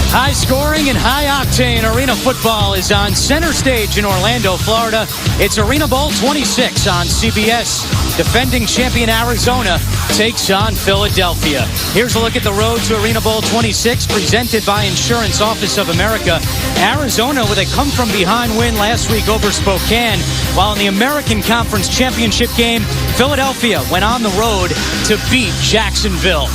High scoring and high octane arena football is on center stage in Orlando, Florida. It's ArenaBowl 26 on CBS. Defending champion Arizona takes on Philadelphia. Here's a look at the road to ArenaBowl 26, presented by Insurance Office of America. Arizona with a come-from-behind win last week over Spokane, while in the American Conference Championship game, Philadelphia went on the road to beat Jacksonville.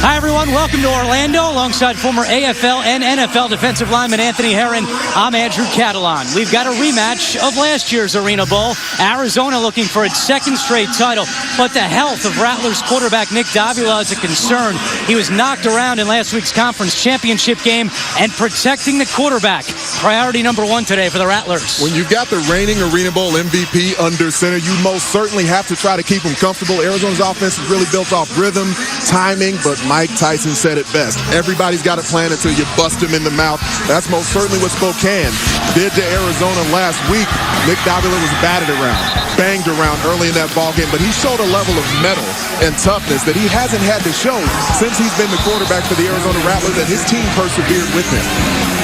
Hi, everyone. Welcome to Orlando. Alongside former AFL and NFL defensive lineman Anthony Herron, I'm Andrew Catalan. We've got a rematch of last year's ArenaBowl. Arizona looking for its second straight title, but the health of Rattlers quarterback Nick Davila is a concern. He was knocked around in last week's conference championship game, and protecting the quarterback, priority number one today for the Rattlers. When you've got the reigning ArenaBowl MVP under center, you most certainly have to try to keep him comfortable. Arizona's offense is really built off rhythm, timing, but Mike Tyson said it best. Everybody's got a plan until you bust him in the mouth. That's most certainly what Spokane did to Arizona last week. Nick Davila was batted around, banged around early in that ballgame, but he showed a level of mettle and toughness that he hasn't had to show since he's been the quarterback for the Arizona Rattlers, and his team persevered with him.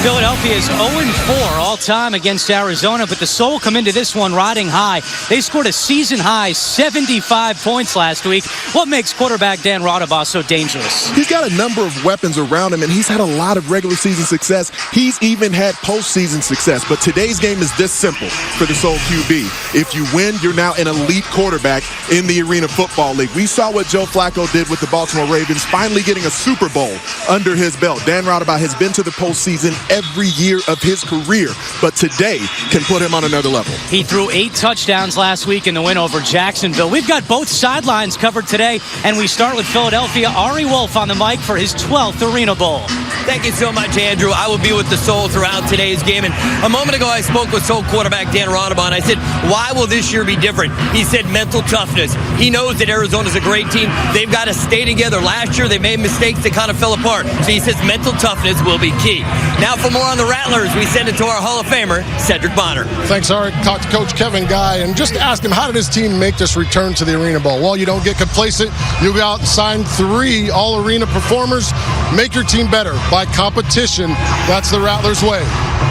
Philadelphia is 0-4 all-time against Arizona, but the Soul come into this one riding high. They scored a season-high 75 points last week. What makes quarterback Dan Rattlers so dangerous? He's got a number of weapons around him, and he's had a lot of regular season success. He's even had postseason success, but today's game is this simple for the Soul QB. If you win, you're now an elite quarterback in the Arena Football League. We saw what Joe Flacco did with the Baltimore Ravens, finally getting a Super Bowl under his belt. Dan Rattlers has been to the postseason every year of his career, but today can put him on another level. He threw 8 touchdowns last week in the win over Jacksonville. We've got both sidelines covered today, and we start with Philadelphia. Ari Wolf on the mic for his 12th ArenaBowl. Thank you so much, Andrew. I will be with the Soul throughout today's game. And a moment ago, I spoke with Soul quarterback Dan Rattlers, and I said, why will this year be different? He said mental toughness. He knows that Arizona's a great team. They've got to stay together. Last year, they made mistakes that kind of fell apart. So he says mental toughness will be key. Now for more on the Rattlers, we send it to our Hall of Famer, Cedric Bonner. Thanks, Eric. Talked to Coach Kevin Guy and just ask him, how did his team make this return to the ArenaBowl? Well, you don't get complacent. You go out and sign 3 all-arena performers. Make your team better by competition. That's the Rattlers way.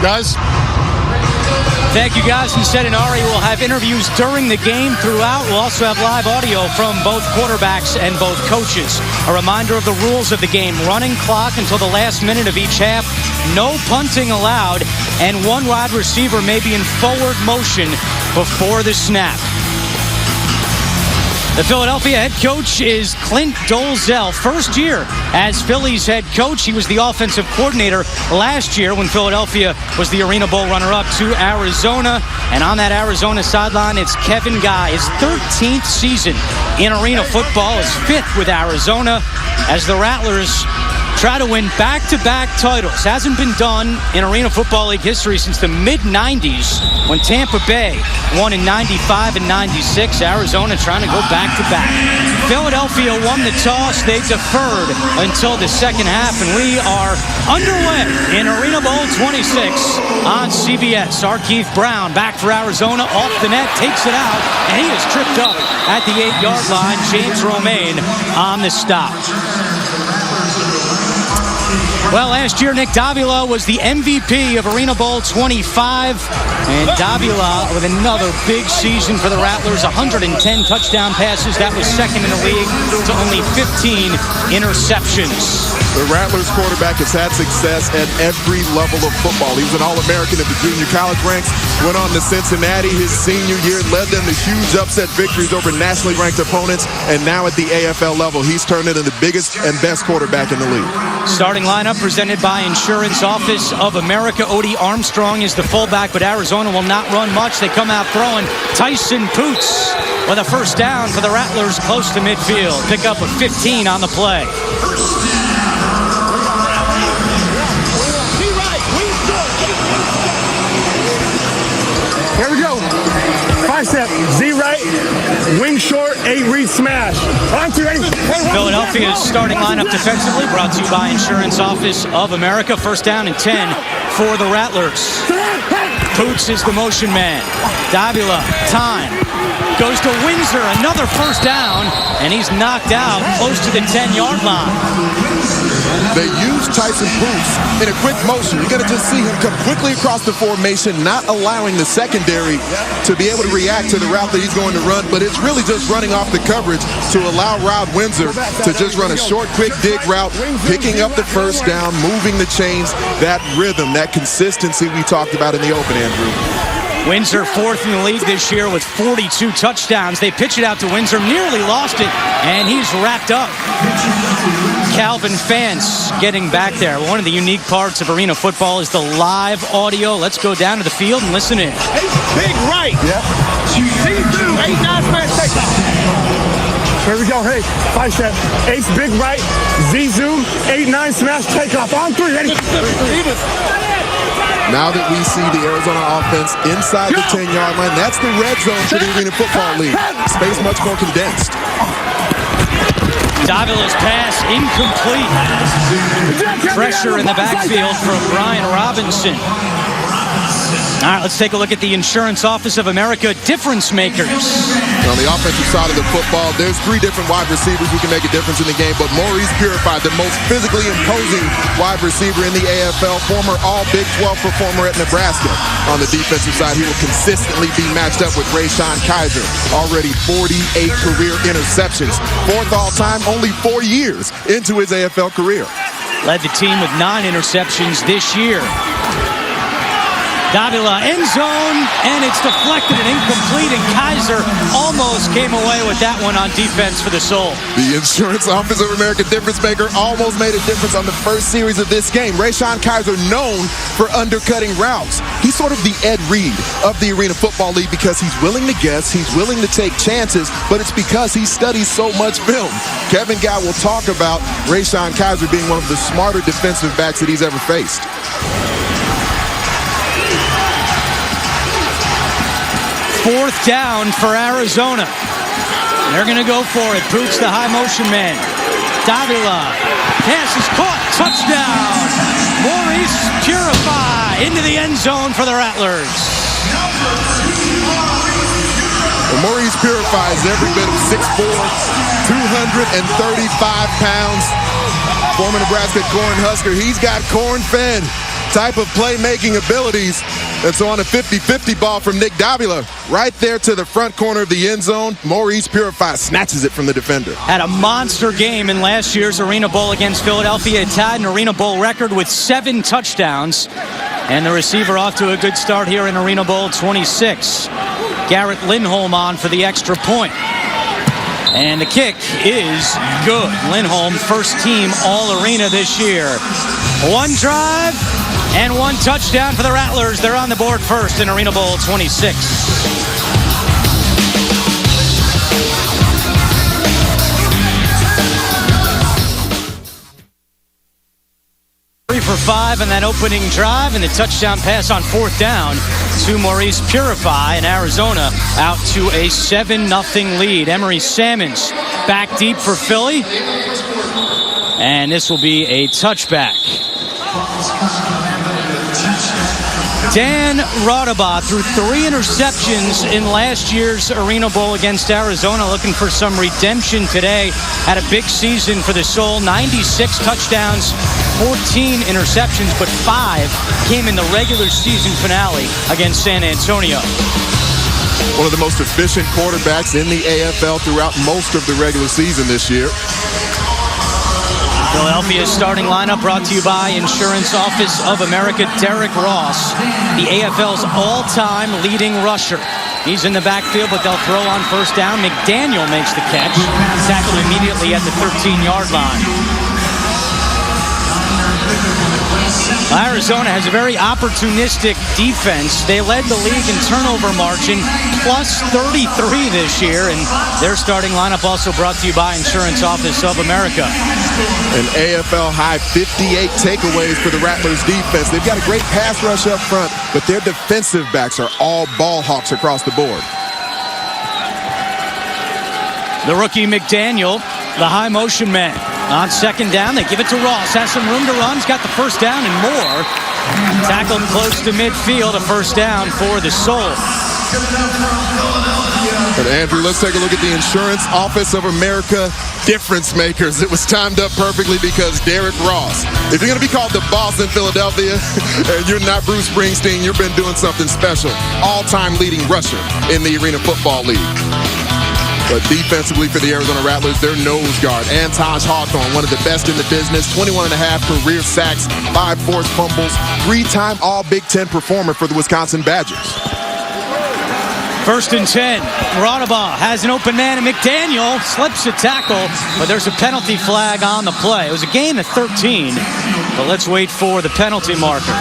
Guys? Thank you, guys. He said, and Ari will have interviews during the game throughout. We'll also have live audio from both quarterbacks and both coaches. A reminder of the rules of the game. Running clock until the last minute of each half. No punting allowed. And 1 wide receiver may be in forward motion before the snap. The Philadelphia head coach is Clint Dolezal. First year as Philly's head coach. He was the offensive coordinator last year when Philadelphia was the ArenaBowl runner-up to Arizona. And on that Arizona sideline, it's Kevin Guy. His 13th season in arena football, his 5th with Arizona, as the Rattlers try to win back-to-back titles. Hasn't been done in Arena Football League history since the mid-90s when Tampa Bay won in 95 and 96. Arizona trying to go back-to-back. Philadelphia won the toss. They deferred until the second half, and we are underway in ArenaBowl 26 on CBS. Our Heath Brown back for Arizona, off the net, takes it out, and he is tripped up at the 8-yard line. James Romaine on the stop. Well, last year, Nick Davila was the MVP of ArenaBowl 25. And Davila with another big season for the Rattlers. 110 touchdown passes. That was second in the league to only 15 interceptions. The Rattlers quarterback has had success at every level of football. He was an All-American at the junior college ranks, went on to Cincinnati his senior year, led them to huge upset victories over nationally ranked opponents, and now at the AFL level, he's turned into the biggest and best quarterback in the league. Starting lineup presented by Insurance Office of America. Odie Armstrong is the fullback, but Arizona will not run much. They come out throwing. Tyson Poots with a first down for the Rattlers close to midfield. Pick up a 15 on the play. Here we go. 5-step, Z right, wing short, 8 read smash. On to ready. Philadelphia's starting lineup defensively brought to you by Insurance Office of America. First down and 10 for the Rattlers. Poots is the motion man. Davila, time. Goes to Windsor, another first down, and he's knocked out close to the 10-yard line. They use Tyson Boots in a quick motion. You're going to just see him come quickly across the formation, not allowing the secondary to be able to react to the route that he's going to run, but it's really just running off the coverage to allow Rod Windsor to just run a short, quick dig route, picking up the first down, moving the chains, that rhythm, that consistency we talked about in the open, Andrew. Windsor fourth in the league this year with 42 touchdowns. They pitch it out to Windsor, nearly lost it, and he's wrapped up. Calvin Fance getting back there. One of the unique parts of arena football is the live audio. Let's go down to the field and listen in. Big right. Yeah. C2, 8-9 smash takeoff. Here we go. Hey, 5-step. Ace, big right. Z-zoom, 8-9 smash takeoff. On 3, ready? Now that we see the Arizona offense inside the 10-yard line, that's the red zone for the Arena Football League. Space much more condensed. Davila's pass incomplete. Pressure in the backfield from Brian Robinson. All right, let's take a look at the Insurance Office of America difference makers. On the offensive side of the football, there's 3 different wide receivers who can make a difference in the game, but Maurice Purify, the most physically imposing wide receiver in the AFL, former All-Big 12 performer at Nebraska. On the defensive side, he will consistently be matched up with Rashawn Kaiser, already 48 career interceptions, 4th all-time, only 4 years into his AFL career. Led the team with 9 interceptions this year. Davila, end zone, and it's deflected and incomplete, and Kaiser almost came away with that one on defense for the Soul. The Insurance Office of America difference maker almost made a difference on the first series of this game. Rashawn Kaiser, known for undercutting routes. He's sort of the Ed Reed of the Arena Football League because he's willing to guess, he's willing to take chances, but it's because he studies so much film. Kevin Guy will talk about Rashawn Kaiser being one of the smarter defensive backs that he's ever faced. Fourth down for Arizona. They're going to go for it. Boots the high motion man. Davila. Pass is caught. Touchdown. Maurice Purify into the end zone for the Rattlers. Well, Maurice Purify is every bit of 6'4", 235 pounds. Former Nebraska Cornhusker. He's got corn-fed type of playmaking abilities. And so on a 50-50 ball from Nick Davila, right there to the front corner of the end zone, Maurice Purify snatches it from the defender. Had a monster game in last year's Arena Bowl against Philadelphia. It tied an Arena Bowl record with 7 touchdowns. And the receiver off to a good start here in Arena Bowl 26. Garrett Lindholm on for the extra point. And the kick is good. Lindholm, first team All-Arena this year. 1 drive and 1 touchdown for the Rattlers. They're on the board first in Arena Bowl 26. 3 for 5 on that opening drive, and the touchdown pass on 4th down to Maurice Purify, and Arizona out to a 7-0 lead. Emory Salmons back deep for Philly, and this will be a touchback. Dan Raudabaugh threw 3 interceptions in last year's Arena Bowl against Arizona, looking for some redemption today. Had a big season for the Soul, 96 touchdowns, 14 interceptions, but 5 came in the regular season finale against San Antonio. One of the most efficient quarterbacks in the AFL throughout most of the regular season this year. Philadelphia's starting lineup brought to you by Insurance Office of America. Derek Ross, the AFL's all-time leading rusher. He's in the backfield, but they'll throw on first down. McDaniel makes the catch, tackled immediately at the 13-yard line. Arizona has a very opportunistic defense. They led the league in turnover margin, plus 33 this year, and their starting lineup also brought to you by Insurance Office of America. An AFL high 58 takeaways for the Rattlers defense. They've got a great pass rush up front, but their defensive backs are all ball hawks across the board. The rookie McDaniel, the high motion man. On 2nd down, they give it to Ross. Has some room to run. He's got the first down and more. Tackled close to midfield. A first down for the Soul. But Andrew, let's take a look at the Insurance Office of America difference makers. It was timed up perfectly because Derrick Ross. If you're going to be called the boss in Philadelphia and you're not Bruce Springsteen, you've been doing something special. All-time leading rusher in the Arena Football League. But defensively for the Arizona Rattlers, their nose guard, Antaj Hawthorne, one of the best in the business, 21.5 career sacks, 5 forced fumbles, 3-time All-Big Ten performer for the Wisconsin Badgers. 1st and 10. Rattlers has an open man, and McDaniel slips a tackle, but there's a penalty flag on the play. It was a gain of 13, but let's wait for the penalty marker.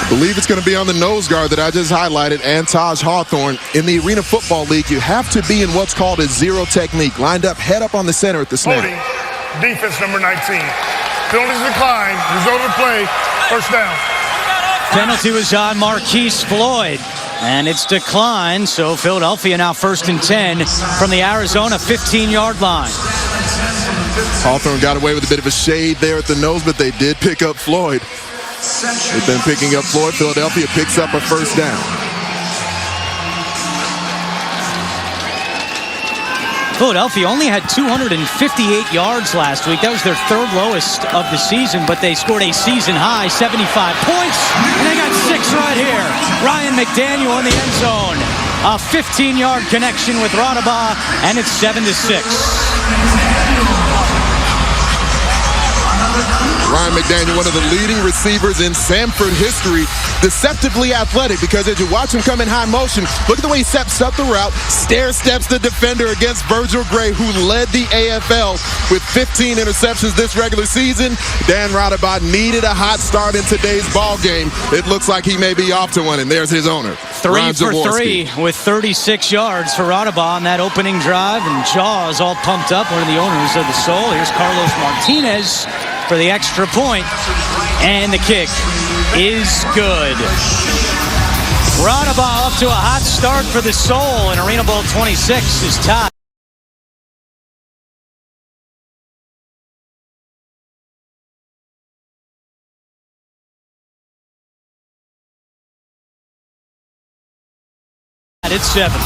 I believe it's going to be on the nose guard that I just highlighted, Antaj Hawthorne. In the Arena Football League, you have to be in what's called a zero technique, lined up, head up on the center at the snap. Defense number 19. Penalties decline. Result of the play. First down. Penalty was on Marquise Floyd, and it's declined, so Philadelphia now 1st and 10 from the Arizona 15-yard line. Hawthorne got away with a bit of a shade there at the nose, but they did pick up Floyd. They've been picking up Floyd. Philadelphia picks up a first down. Philadelphia only had 258 yards last week. That was their 3rd lowest of the season, but they scored a season-high 75 points, and they got 6 right here. Ryan McDaniel in the end zone. A 15-yard connection with Rattlers, and it's 7-6. Ryan McDaniel, one of the leading receivers in Samford history, deceptively athletic because as you watch him come in high motion, look at the way he steps up the route, stair-steps the defender against Virgil Gray, who led the AFL with 15 interceptions this regular season. Dan Rattlers needed a hot start in today's ball game. It looks like he may be off to one, and there's his owner. 3 for 3 with 36 yards for Rattlers on that opening drive, and Jaws all pumped up, one of the owners of the Soul. Here's Carlos Martinez for the extra point, and the kick is good. Rattlers up to a hot start for the Soul, and ArenaBowl 26 is tied. It's 7.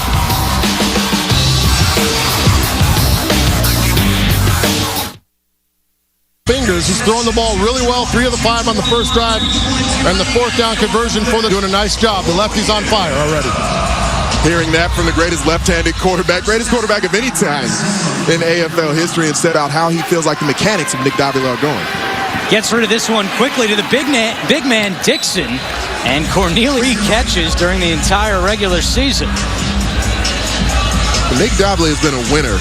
He's throwing the ball really well. 3 of the 5 on the first drive, and the 4th down conversion for them. Doing a nice job. The lefty's on fire already. Hearing that from the greatest left-handed quarterback, greatest quarterback of any time in AFL history, and said out how he feels like the mechanics of Mcdaniel are going. Gets rid of this one quickly to the big man Dixon, and Cornelius 3 catches during the entire regular season. Mcdaniel has been a winner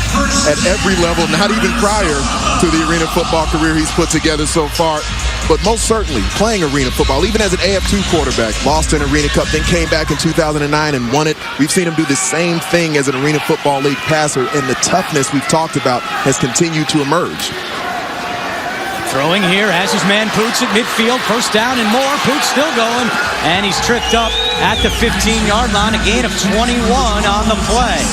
at every level, not even prior to the Arena Football career he's put together so far, but most certainly playing Arena Football, even as an AF2 quarterback, lost an Arena Cup, then came back in 2009 and won it. We've seen him do the same thing as an Arena Football League passer, and the toughness we've talked about has continued to emerge. Throwing here, has his man Poots at midfield, 1st down and more. Poots still going, and he's tripped up at the 15-yard line, a gain of 21 on the play.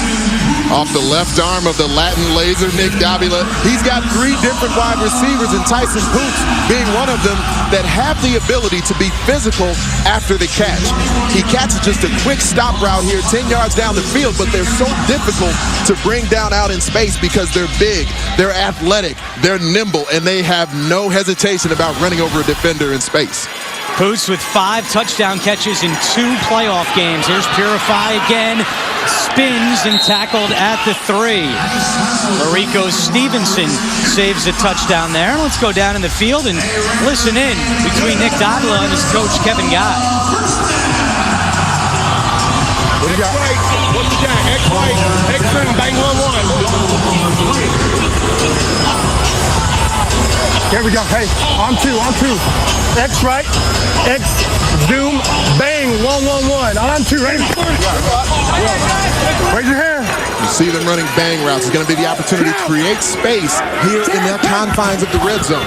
Off the left arm of the Latin laser, Mcdaniel. He's got 3 different wide receivers, and Tyson Poots being one of them, that have the ability to be physical after the catch. He catches just a quick stop route here, 10 yards down the field, but they're so difficult to bring down out in space because they're big, they're athletic, they're nimble, and they have no hesitation about running over a defender in space. Poots with 5 touchdown catches in 2 playoff games. Here's Purify again. Spins and tackled at the 3. Mariko Stevenson saves a touchdown there. Let's go down in the field and listen in between Nick Davila and his coach, Kevin Guy. What do you got? What you got? X-right, X-zoom, bang 1-1. Here we go. Hey, on 2. X right, X zoom, bang, 1-1-1. On 2, ready? Raise your hand. You see them running bang routes. It's going to be the opportunity to create space here in the confines of the red zone.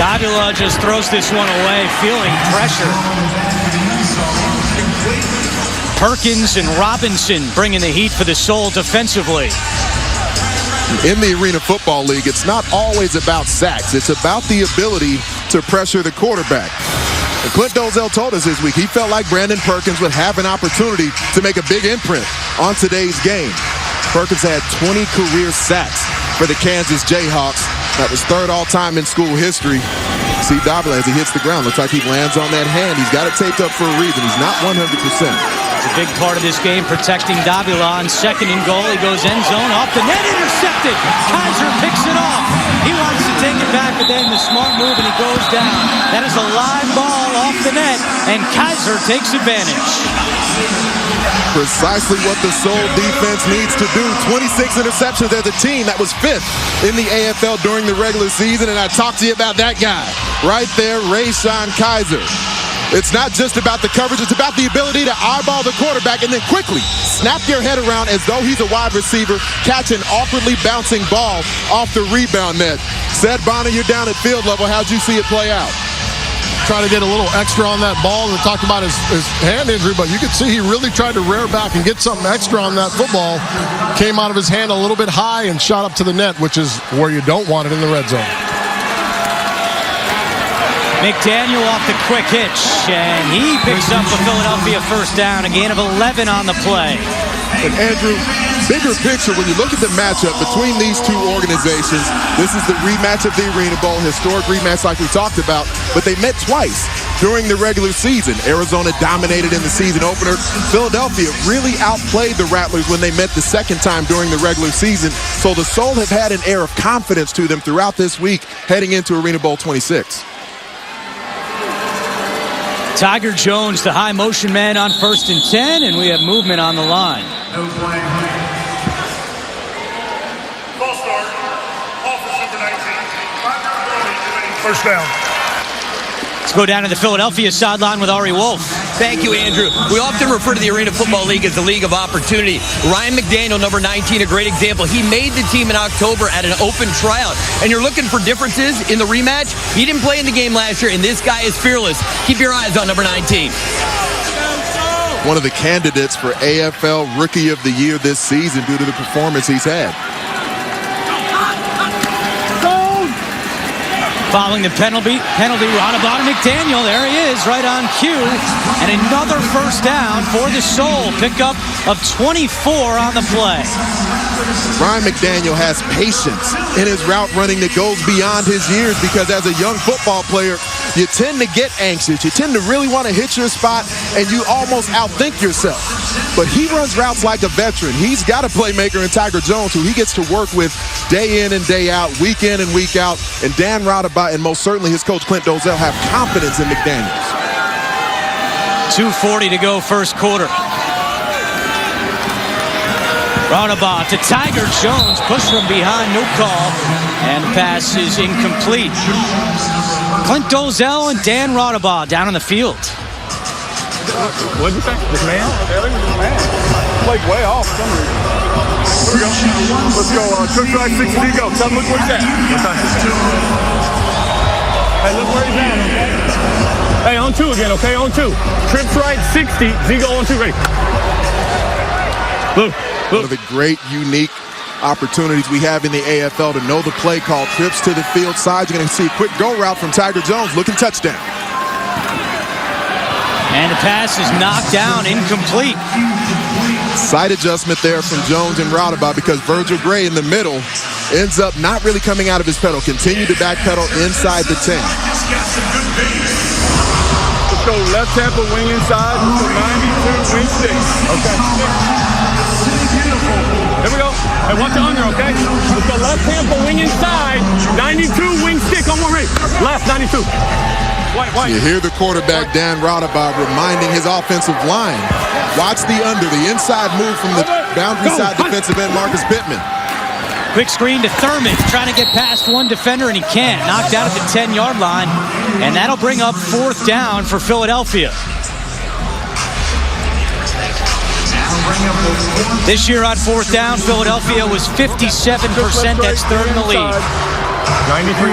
Davila just throws this one away, feeling pressure. Perkins and Robinson bringing the heat for the Soul defensively. In the Arena Football League, it's not always about sacks. It's about the ability to pressure the quarterback. Clint Dozell told us this week he felt like Brandon Perkins would have an opportunity to make a big imprint on today's game. Perkins had 20 career sacks for the Kansas Jayhawks. That was third all-time in school history. See Davila as he hits the ground. Looks like he lands on that hand. He's got it taped up for a reason. He's not 100%. It's a big part of this game, protecting Davila on second and goal. He goes end zone, off the net, intercepted. Kaiser picks it off. He wants to take it back, but then the smart move, and he goes down. That is a live ball off the net, and Kaiser takes advantage. Precisely what the Soul defense needs to do. 26 interceptions as a team. That was 5th in the AFL during the regular season, and I talked to you about that guy right there, Rayshon Kaiser. It's not just about the coverage, it's about the ability to eyeball the quarterback and then quickly snap your head around as though he's a wide receiver, catch an awkwardly bouncing ball off the rebound net. Seth Bonner, you're down at field level. How'd you see it play out? Trying to get a little extra on that ball. We talked about his hand injury, but you could see he really tried to rear back and get something extra on that football. Came out of his hand a little bit high and shot up to the net, which is where you don't want it in the red zone. Mcdaniel off the quick hitch, and he picks up a Philadelphia first down, a gain of 11 on the play. And Andrew, bigger picture, when you look at the matchup between these two organizations, this is the rematch of the ArenaBowl, historic rematch like we talked about, but they met twice during the regular season. Arizona dominated in the season opener. Philadelphia really outplayed the Rattlers when they met the second time during the regular season, so the Soul have had an air of confidence to them throughout this week heading into ArenaBowl 26. Tiger Jones, the high motion man on 1st and 10, and we have movement on the line. No flag. False start. Office number 19. First down. Let's go down to the Philadelphia sideline with Ari Wolf. Thank you, Andrew. We often refer to the Arena Football League as the League of Opportunity. Ryan McDaniel, number 19, a great example. He made the team in October at an open tryout. And you're looking for differences in the rematch. He didn't play in the game last year, and this guy is fearless. Keep your eyes on number 19. One of the candidates for AFL Rookie of the Year this season due to the performance he's had. Following the penalty, Rattlers McDaniel, there he is, right on cue. And another first down for the Soul. Pickup of 24 on the play. Ryan McDaniel has patience in his route running that goes beyond his years, because as a young football player, you tend to get anxious. You tend to really want to hit your spot, and you almost outthink yourself. But he runs routes like a veteran. He's got a playmaker in Tiger Jones who he gets to work with day in and day out, week in and week out. And Dan Rodabot and most certainly his coach Clint Dozell have confidence in McDaniels. 2:40 to go first quarter. Rodabot to Tiger Jones, push from behind, no call. And the pass is incomplete. Clint Dozell and Dan Rodabot down on the field. What'd you say? This man? Like way off. Here we go. Let's go. Trips right 60. Go. Tell him look where he's at. Hey, look where he's at. Okay? Hey, on 2 again. Okay, on 2. Trips right 60. Zigo on 2. Ready. Look. One of the great, unique opportunities we have in the AFL to know the play call. Trips to the field side. You're going to see a quick go route from Tiger Jones. Looking touchdown. And the pass is knocked down, incomplete. Side adjustment there from Jones and Rodabot, because Virgil Gray in the middle ends up not really coming out of his pedal. Continue to backpedal inside the 10. Let's go left tackle, wing inside. 92, wing stick. Okay. Here we go. Hey, watch the under, okay? Let's go left tackle, wing inside. 92, wing stick. On one right. Left, 92. White. You hear the quarterback, Dan Rodabot, reminding his offensive line. Watch the under, the inside move from the boundary side defensive end, Marcus Pittman. Quick screen to Thurman, trying to get past one defender, and he can't. Knocked out at the 10-yard line, and that'll bring up 4th down for Philadelphia. This year on 4th down, Philadelphia was 57%. That's 3rd in the league. 93.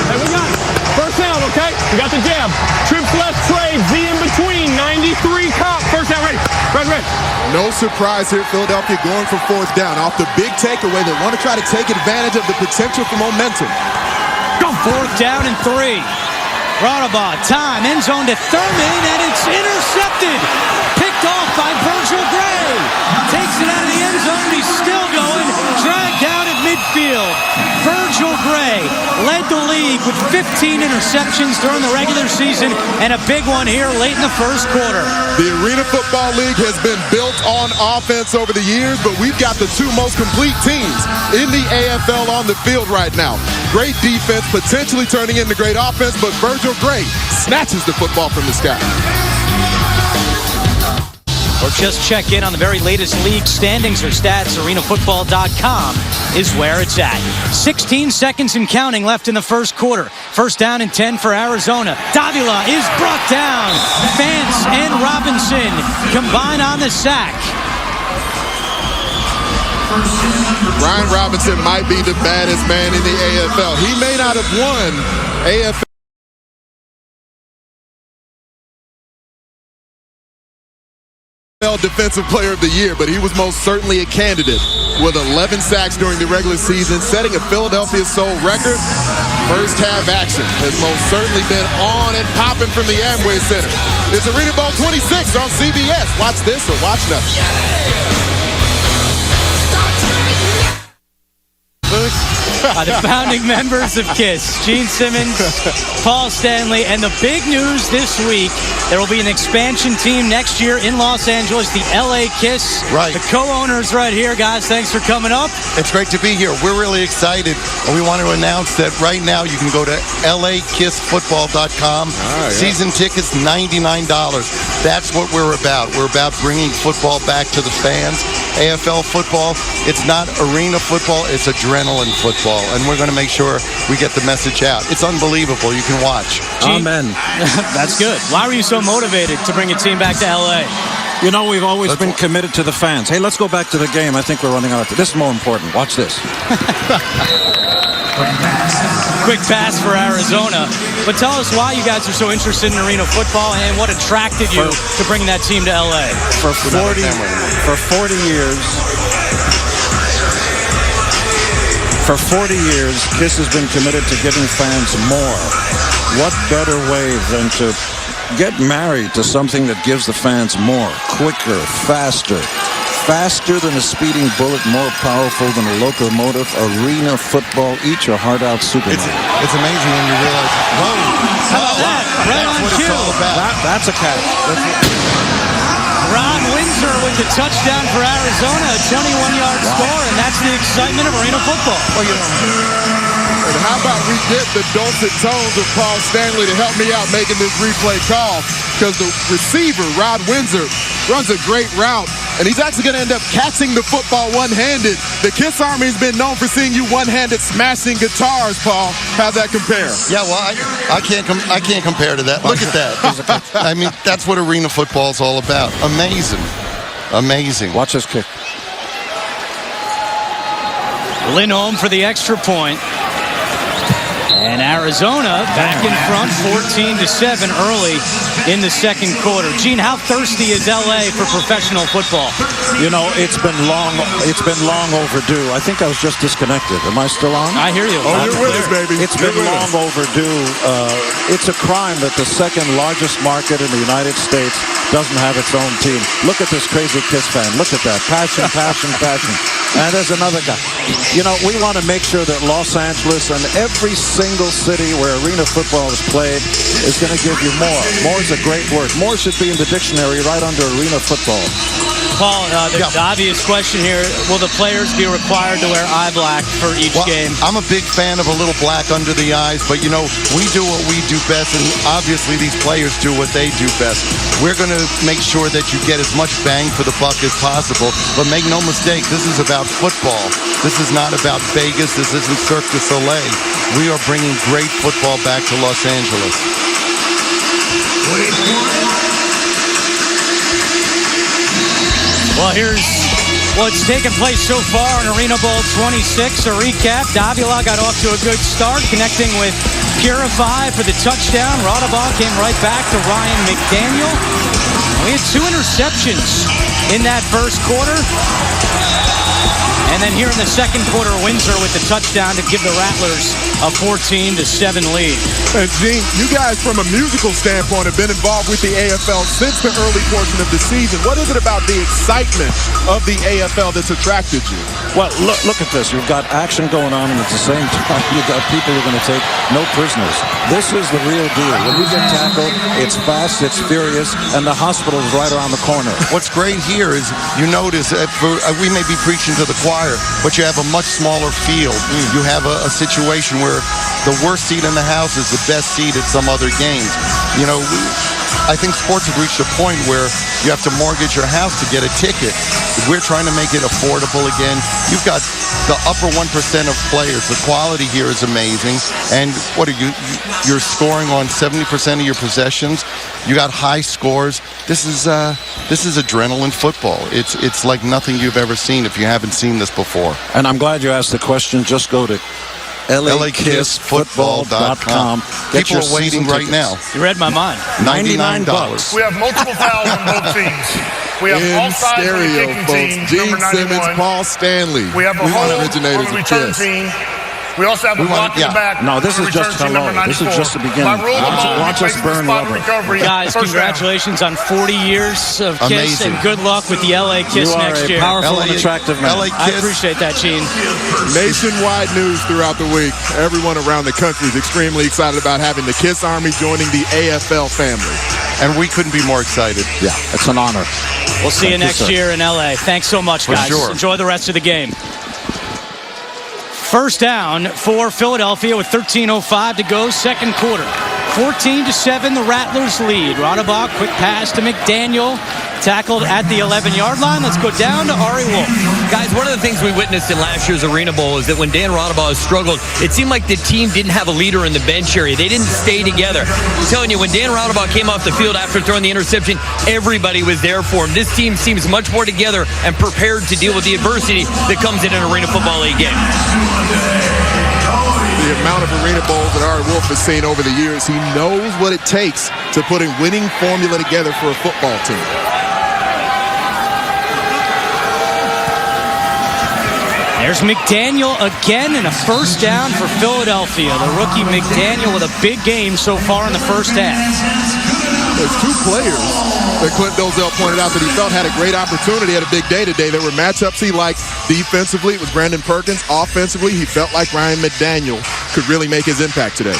Hey, we got it. First down, okay? We got the jab. Trips left, trade, Z in between. 93 cop. First down, ready. Red. No surprise here, Philadelphia going for 4th down. Off the big takeaway, they want to try to take advantage of the potential for momentum. 4th down and 3. Rattlers, time, end zone to Thurman, and it's intercepted. Picked off by Virgil Gray. Takes it out of the end zone, and he's still going. Dragged down at midfield. Virgil Gray led the league with 15 interceptions during the regular season, and a big one here late in the first quarter. The Arena Football League has been built on offense over the years, but we've got the 2 most complete teams in the AFL on the field right now. Great defense, potentially turning into great offense, but Virgil Gray snatches the football from the sky. Or just check in on the very latest league standings or stats. ArenaFootball.com is where it's at. 16 seconds and counting left in the first quarter. 1st down and 10 for Arizona. Davila is brought down. Vance and Robinson combine on the sack. Brian Robinson might be the baddest man in the AFL. He may not have won AFL Defensive Player of the Year, but he was most certainly a candidate with 11 sacks during the regular season, setting a Philadelphia Soul record. First half action has most certainly been on and popping from the Amway Center. It's ArenaBowl 26 on CBS. Watch this or watch nothing. The founding members of KISS, Gene Simmons, Paul Stanley, and the big news this week, there will be an expansion team next year in Los Angeles, the LA KISS. Right. The co-owners right here, guys. Thanks for coming up. It's great to be here. We're really excited, and we want to announce that right now you can go to lakissfootball.com. Season tickets, $99. That's what we're about. We're about bringing football back to the fans. AFL football, it's not arena football, it's adrenaline football, and we're going to make sure we get the message out. It's unbelievable. You can watch. Amen. That's good. Why were you so motivated to bring a team back to LA? You know, we've always been committed to the fans. Hey, let's go back to the game. I think we're running out of time. This is more important. Watch this. Quick pass for Arizona. But tell us why you guys are so interested in arena football and what attracted you to bringing that team to LA. For 40 years, KISS has been committed to giving fans more. What better way than to get married to something that gives the fans more, quicker, faster than a speeding bullet, more powerful than a locomotive. Arena football, eat your heart out, Superman. It's amazing when you realize, whoa, how about that? Right on what cue. it's all about. That's a catch. Ron Windsor with the touchdown for Arizona, a 21-yard score, and that's the excitement of arena football. Well, you know, And how about we get the dulcet tones of Paul Stanley to help me out making this replay call, because the receiver, Rod Windsor, runs a great route, and he's actually going to end up catching the football one-handed. The KISS Army has been known for seeing you one-handed smashing guitars, Paul. How's that compare? yeah, well, I can't compare to that. Look at that. I mean, that's what arena football is all about. Amazing. Amazing. Watch this kick. Lindholm for the extra point. And Arizona back in front, 14-7 early in the second quarter. Gene, how thirsty is LA for professional football? You know, it's been long overdue. I think I was just disconnected. Am I still on? I hear you. Oh, you're with us, baby. It's been long overdue. It's a crime that the second largest market in the United States doesn't have its own team. Look at this crazy KISS fan. Look at that. Passion. And there's another guy. You know, we want to make sure that Los Angeles and every single city where arena football is played is going to give you more. More is a great word. More should be in the dictionary right under arena football. Paul, the obvious question here, will the players be required to wear eye black for each game? I'm a big fan of a little black under the eyes, but, you know, we do what we do best, and obviously these players do what they do best. We're going to make sure that you get as much bang for the buck as possible, but make no mistake, this is about football. This is not about Vegas. This isn't Cirque du Soleil. We are bringing great football back to Los Angeles. Well, here's what's taken place so far in ArenaBowl 26. A recap. Davila got off to a good start, connecting with Purify for the touchdown. Rattlers came right back to Ryan McDaniel. We had 2 interceptions in that first quarter. And And then here in the second quarter, Windsor with the touchdown to give the Rattlers a 14-7 lead. And Gene, you guys from a musical standpoint have been involved with the AFL since the early portion of the season. What is it about the excitement of the AFL that's attracted you? Well, look at this. You've got action going on, and at the same time, you've got people who are going to take no prisoners. This is the real deal. When you get tackled, it's fast, it's furious, and the hospital is right around the corner. What's great here is you notice that we may be preaching to the choir, but you have a much smaller field. You have a situation where the worst seat in the house is the best seat at some other games. You know, I think sports have reached a point where you have to mortgage your house to get a ticket. We're trying to make it affordable again. You've got the upper 1% of players. The quality here is amazing. And what are you? You're scoring on 70% of your possessions. You got high scores. This is adrenaline football. It's like nothing you've ever seen if you haven't seen this before. And I'm glad you asked the question. Just go to LAKissFootball.com. People are waiting right now. You read my mind. $99. We have multiple fouls on both teams. We have In offside on the stereo, kicking folks. team, Gene number 91. Simmons, Paul Stanley. We have a hold on originators the of return Kiss. team. We also have a block in the back. No, this is just return team, hello. number This is 94. just the beginning. By rule of law, Watch us burn rubber. recovery. Guys, First down. congratulations on 40 years of Kiss, Amazing. and good luck with the LA Kiss You are next a year. powerful and attractive man. LA I Kiss. appreciate that, Gene. Nationwide news throughout the week. Everyone around the country is extremely excited about having the Kiss Army joining the AFL family. And we couldn't be more excited. Yeah, it's an honor. We'll see you Thank you, next sir. year in LA. Thanks so much, For guys. sure. Enjoy the rest of the game. First down for Philadelphia with 13:05 to go, second quarter. 14-7, the Rattlers lead. Rattlers, quick pass to Mcdaniel. Tackled at the 11-yard line. Let's go down to Ari Wolf. Guys, one of the things we witnessed in last year's Arena Bowl is that when Dan Rattlers struggled, it seemed like the team didn't have a leader in the bench area. They didn't stay together. I'm telling you, when Dan Rattlers came off the field after throwing the interception, everybody was there for him. This team seems much more together and prepared to deal with the adversity that comes in an Arena Football League game. The amount of Arena Bowls that Ari Wolf has seen over the years, he knows what it takes to put a winning formula together for a football team. There's McDaniel again, and a first down for Philadelphia. The rookie McDaniel with a big game so far in the first half. There's two players that Clint Dozell pointed out that he felt had a great opportunity, had a big day today. There were matchups he liked defensively. It was Brandon Perkins. Offensively, he felt like Ryan McDaniel could really make his impact today.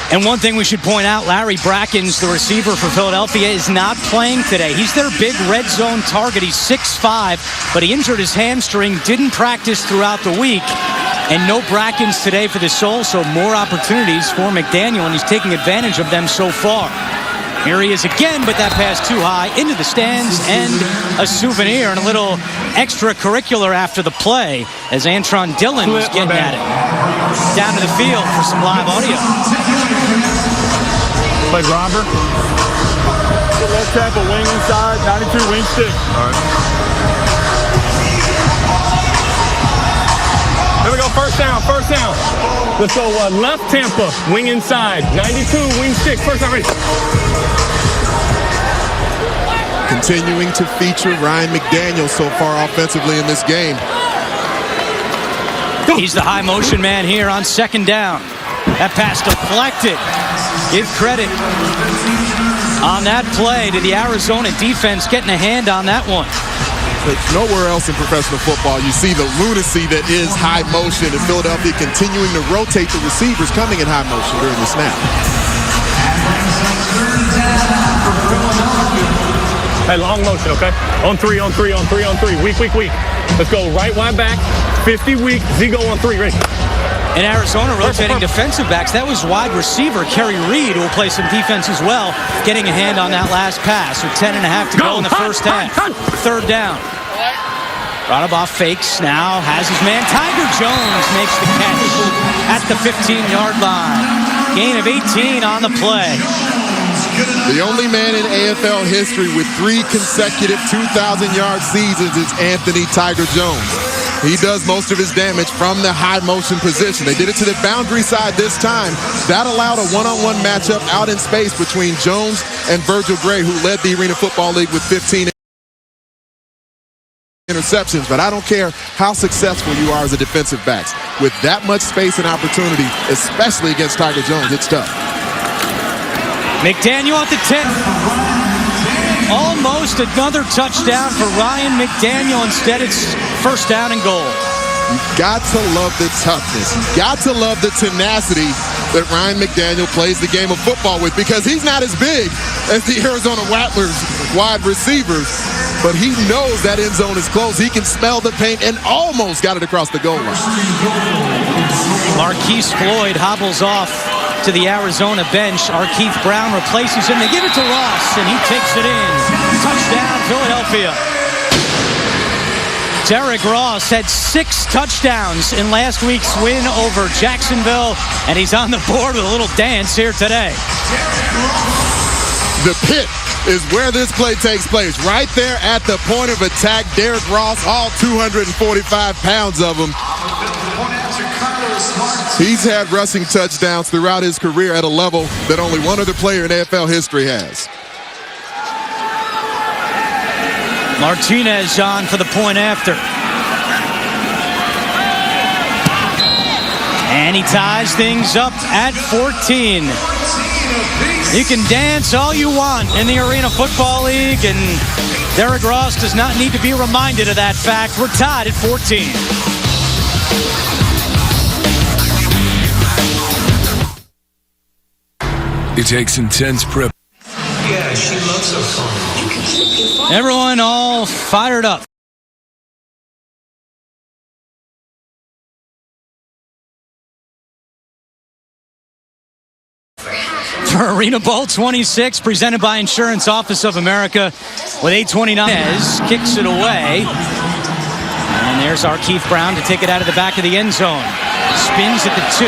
And one thing we should point out, Larry Brackens, the receiver for Philadelphia, is not playing today. He's their big red zone target. He's 6'5", but he injured his hamstring, didn't practice throughout the week. And no Brackens today for the Soul, so more opportunities for McDaniel, and he's taking advantage of them so far. Here he is again, but that pass too high into the stands, and a souvenir and a little extracurricular after the play as Antron Dillon was getting at it. Down to the field for some live audio. Play Robert. Left tackle, wing inside, 92, wing stick. All right. Here we go, first down, first down. Let's go left Tampa, wing inside, 92, wing stick, first down, ready. Continuing to feature Ryan McDaniel so far offensively in this game. He's the high motion man here on second down. That pass deflected. Give credit on that play to the Arizona defense getting a hand on that one. It's nowhere else in professional football you see the lunacy that is high motion, and Philadelphia continuing to rotate the receivers coming in high motion during the snap. Hey, long motion, okay? On three, on three, on three, on three. Weak, weak, weak. Let's go right wide back, 50 weak, Z-go on three, ready. In Arizona, rotating defensive backs. That was wide receiver Kerry Reed, who will play some defense as well, getting a hand on that last pass with 10.5 to go in the first half. Third down. Rattlers fakes now, has his man. Tiger Jones makes the catch at the 15-yard line. Gain of 18 on the play. The only man in AFL history with 3 consecutive 2,000-yard seasons is Anthony Tiger Jones. He does most of his damage from the high motion position. They did it to the boundary side this time. That allowed a one-on-one matchup out in space between Jones and Virgil Gray, who led the Arena Football League with 15. interceptions, but I don't care how successful you are as a defensive back. With that much space and opportunity, especially against Tiger Jones, it's tough. McDaniel at the 10. Almost another touchdown for Ryan McDaniel. Instead, it's first down and goal. You've got to love the toughness. You've got to love the tenacity that Ryan McDaniel plays the game of football with, because he's not as big as the Arizona Rattlers wide receivers, but he knows that end zone is close. He can smell the paint and almost got it across the goal line. Marquise Floyd hobbles off to the Arizona bench. Keith Brown replaces him. They give it to Ross, and he takes it in. Touchdown, Philadelphia. Derek Ross had 6 touchdowns in last week's win over Jacksonville, and he's on the board with a little dance here today. The pit is where this play takes place. Right there at the point of attack, Derek Ross, all 245 pounds of him. He's had rushing touchdowns throughout his career at a level that only one other player in AFL history has. Martinez on for the point after. And he ties things up at 14. You can dance all you want in the Arena Football League, and Derek Ross does not need to be reminded of that fact. We're tied at 14. It takes intense prep. Yeah, she loves her phone. Everyone all fired up. For ArenaBowl 26, presented by Insurance Office of America, with 8:29. Kicks it away. And there's Keith Brown to take it out of the back of the end zone. Spins at the 2,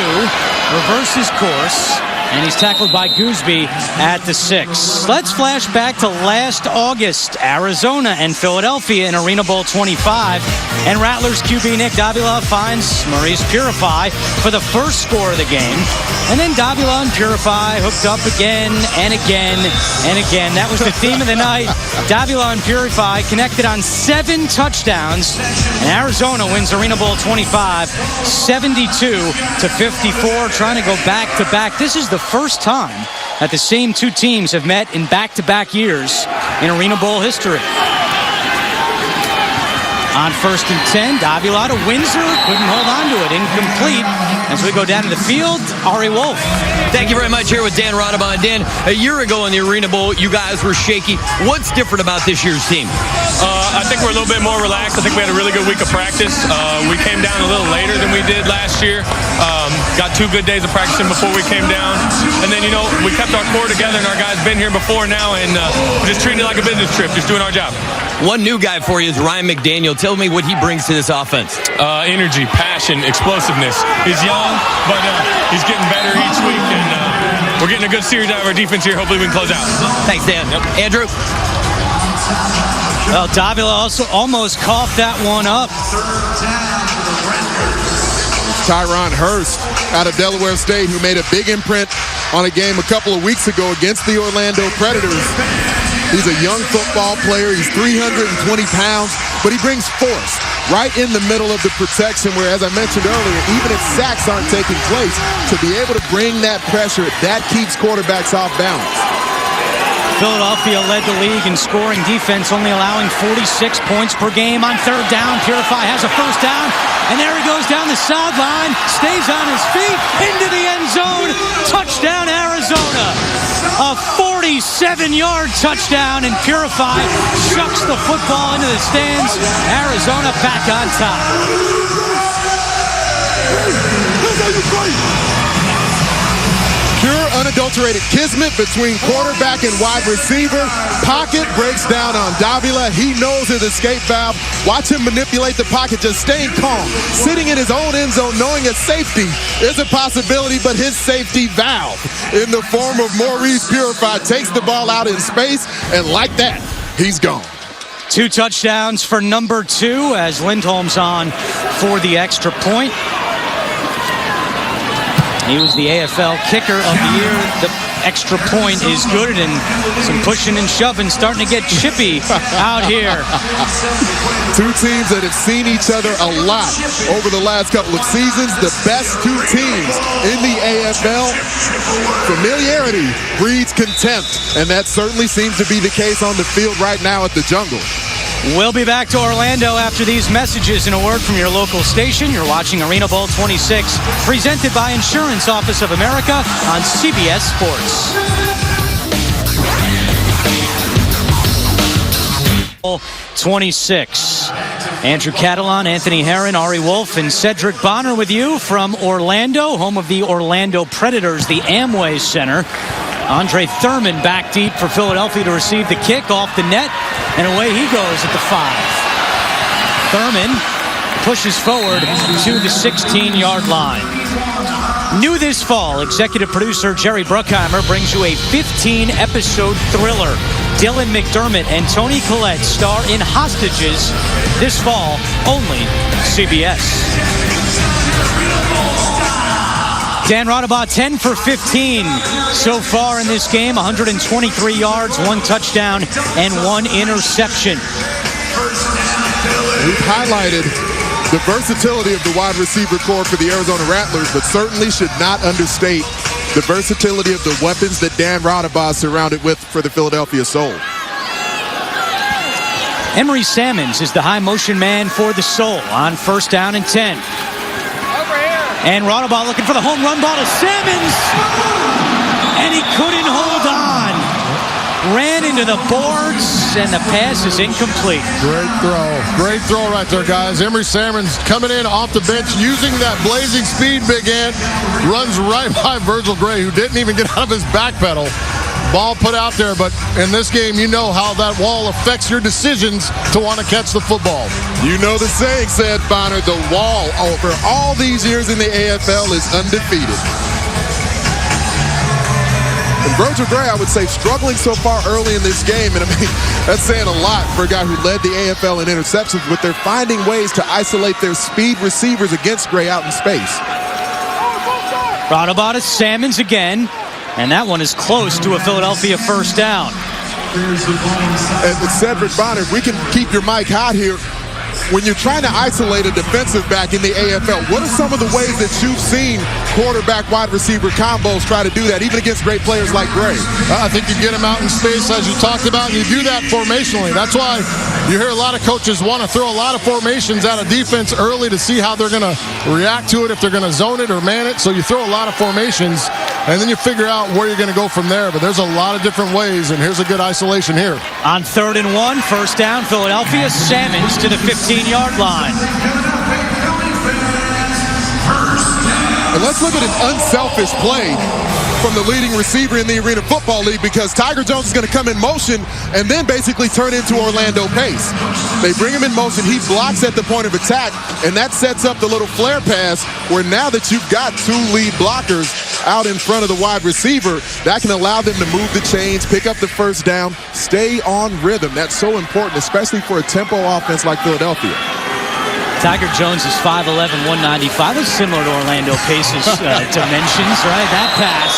reverses course, and he's tackled by Gooseby at the 6. Let's flash back to last August. Arizona and Philadelphia in ArenaBowl 25. And Rattlers QB Nick Davila finds Maurice Purify for the first score of the game. And then Davila and Purify hooked up again and again and again. That was the theme of the night. Davila and Purify connected on 7 touchdowns. And Arizona wins ArenaBowl 25, 72-54, trying to go back-to-back. This is the first time that the same 2 teams have met in back-to-back years in ArenaBowl history. On 1st and 10, Davila to Windsor, couldn't hold on to it, incomplete. As we go down to the field, Ari Wolf. Thank you very much. Here with Dan Rodabon. Dan, a year ago in the ArenaBowl, you guys were shaky. What's different about this year's team? I think we're a little bit more relaxed. I think we had a really good week of practice. We came down a little later than we did last year. Got 2 good days of practicing before we came down. And then, we kept our core together, and our guys been here before now, and just treating it like a business trip, just doing our job. One new guy for you is Ryan McDaniel. Tell me what he brings to this offense. Energy, passion, explosiveness. He's young, but he's getting better each week, and we're getting a good series out of our defense here. Hopefully we can close out. Thanks, Dan. Yep. Andrew? Well, Davila also almost coughed that one up. Tyronn Hirst out of Delaware State, who made a big imprint on a game a couple of weeks ago against the Orlando Predators. He's a young football player. He's 320 pounds, but he brings force right in the middle of the protection where, as I mentioned earlier, even if sacks aren't taking place, to be able to bring that pressure, that keeps quarterbacks off balance. Philadelphia led the league in scoring defense, only allowing 46 points per game. On 3rd down, Purify has a first down, and there he goes down the sideline, stays on his feet, into the end zone. Touchdown, Arizona. A 47-yard touchdown, and Purify shucks the football into the stands. Arizona back on top. Pure, unadulterated kismet between quarterback and wide receiver. Pocket breaks down on Davila. He knows his escape valve. Watch him manipulate the pocket, just staying calm. Sitting in his own end zone, knowing a safety is a possibility, but his safety valve in the form of Maurice Purify takes the ball out in space, and like that, he's gone. 2 touchdowns for number 2 as Lindholm's on for the extra point. He was the AFL Kicker of the Year. extra point is good, and some pushing and shoving starting to get chippy out here. Two teams that have seen each other a lot over the last couple of seasons. The best two teams in the AFL. Familiarity breeds contempt, and that certainly seems to be the case on the field right now at the Jungle. We'll be back to Orlando after these messages and a word from your local station. You're watching ArenaBowl 26, presented by Insurance Office of America on CBS Sports. 26. Andrew Catalan, Anthony Herron, Ari Wolf, and Cedric Bonner with you from Orlando, home of the Orlando Predators, the Amway Center. Andre Thurman back deep for Philadelphia to receive the kick off the net, and away he goes at the 5. Thurman pushes forward to the 16-yard line. New this fall, executive producer Jerry Bruckheimer brings you a 15-episode thriller. Dylan McDermott and Toni Collette star in Hostages this fall, only CBS. Dan Rodabaugh, 10 for 15 so far in this game. 123 yards, 1 touchdown, and 1 interception. We've highlighted the versatility of the wide receiver core for the Arizona Rattlers, but certainly should not understate the versatility of the weapons that Dan Rodabaugh is surrounded with for the Philadelphia Soul. Emery Sammons is the high motion man for the Soul on 1st down and 10. And Rodabaugh looking for the home run ball to Sammons. And he couldn't hold on. Ran into the boards, and the pass is incomplete. Great throw. Great throw right there, guys. Emery Sammons coming in off the bench, using that blazing speed, Big Ant. Runs right by Virgil Gray, who didn't even get out of his back pedal. Ball put out there, but in this game, you know how that wall affects your decisions to want to catch the football. You know the saying, said Bonner, the wall over all these years in the AFL is undefeated. And Virgil Gray, I would say, struggling so far early in this game, and I mean, that's saying a lot for a guy who led the AFL in interceptions, but they're finding ways to isolate their speed receivers against Gray out in space. Rodabaugh to Sammons again. And that one is close to a Philadelphia 1st down. And with Cedric Bonner, we can keep your mic hot here. When you're trying to isolate a defensive back in the AFL, what are some of the ways that you've seen quarterback-wide receiver combos try to do that, even against great players like Gray? I think you get them out in space, as you talked about, and you do that formationally. That's why you hear a lot of coaches want to throw a lot of formations out of defense early to see how they're going to react to it, if they're going to zone it or man it. So you throw a lot of formations, and then you figure out where you're going to go from there. But there's a lot of different ways, and here's a good isolation here. On 3rd and 1, 1st down, Philadelphia. Sammons to the 15-yard line. And let's look at an unselfish play from the leading receiver in the Arena Football League, because Tiger Jones is going to come in motion and then basically turn into Orlando pace. They bring him in motion, he blocks at the point of attack, and that sets up the little flare pass where now that you've got 2 lead blockers out in front of the wide receiver, that can allow them to move the chains, pick up the 1st down, stay on rhythm. That's so important, especially for a tempo offense like Philadelphia. Tiger Jones is 5'11", 195. That's similar to Orlando Pace's dimensions, right? That pass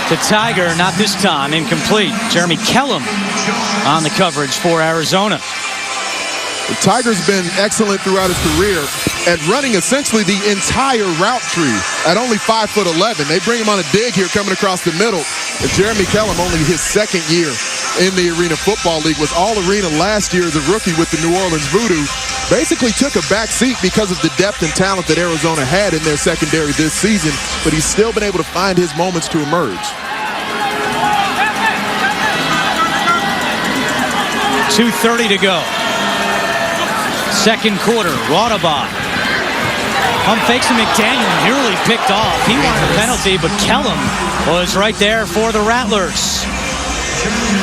to Tiger, not this time, incomplete. Jeremy Kellum on the coverage for Arizona. Tiger's been excellent throughout his career at running essentially the entire route tree at only 5'11". They bring him on a dig here coming across the middle. And Jeremy Kellum, only his 2nd year in the Arena Football League, was All-Arena last year as a rookie with the New Orleans Voodoo. Basically took a back seat because of the depth and talent that Arizona had in their secondary this season, but he's still been able to find his moments to emerge. 2:30 to go. 2nd quarter, Rodabaugh. Pump fakes to Mcdaniel, nearly picked off. He wanted a penalty, but Kellum was right there for the Rattlers.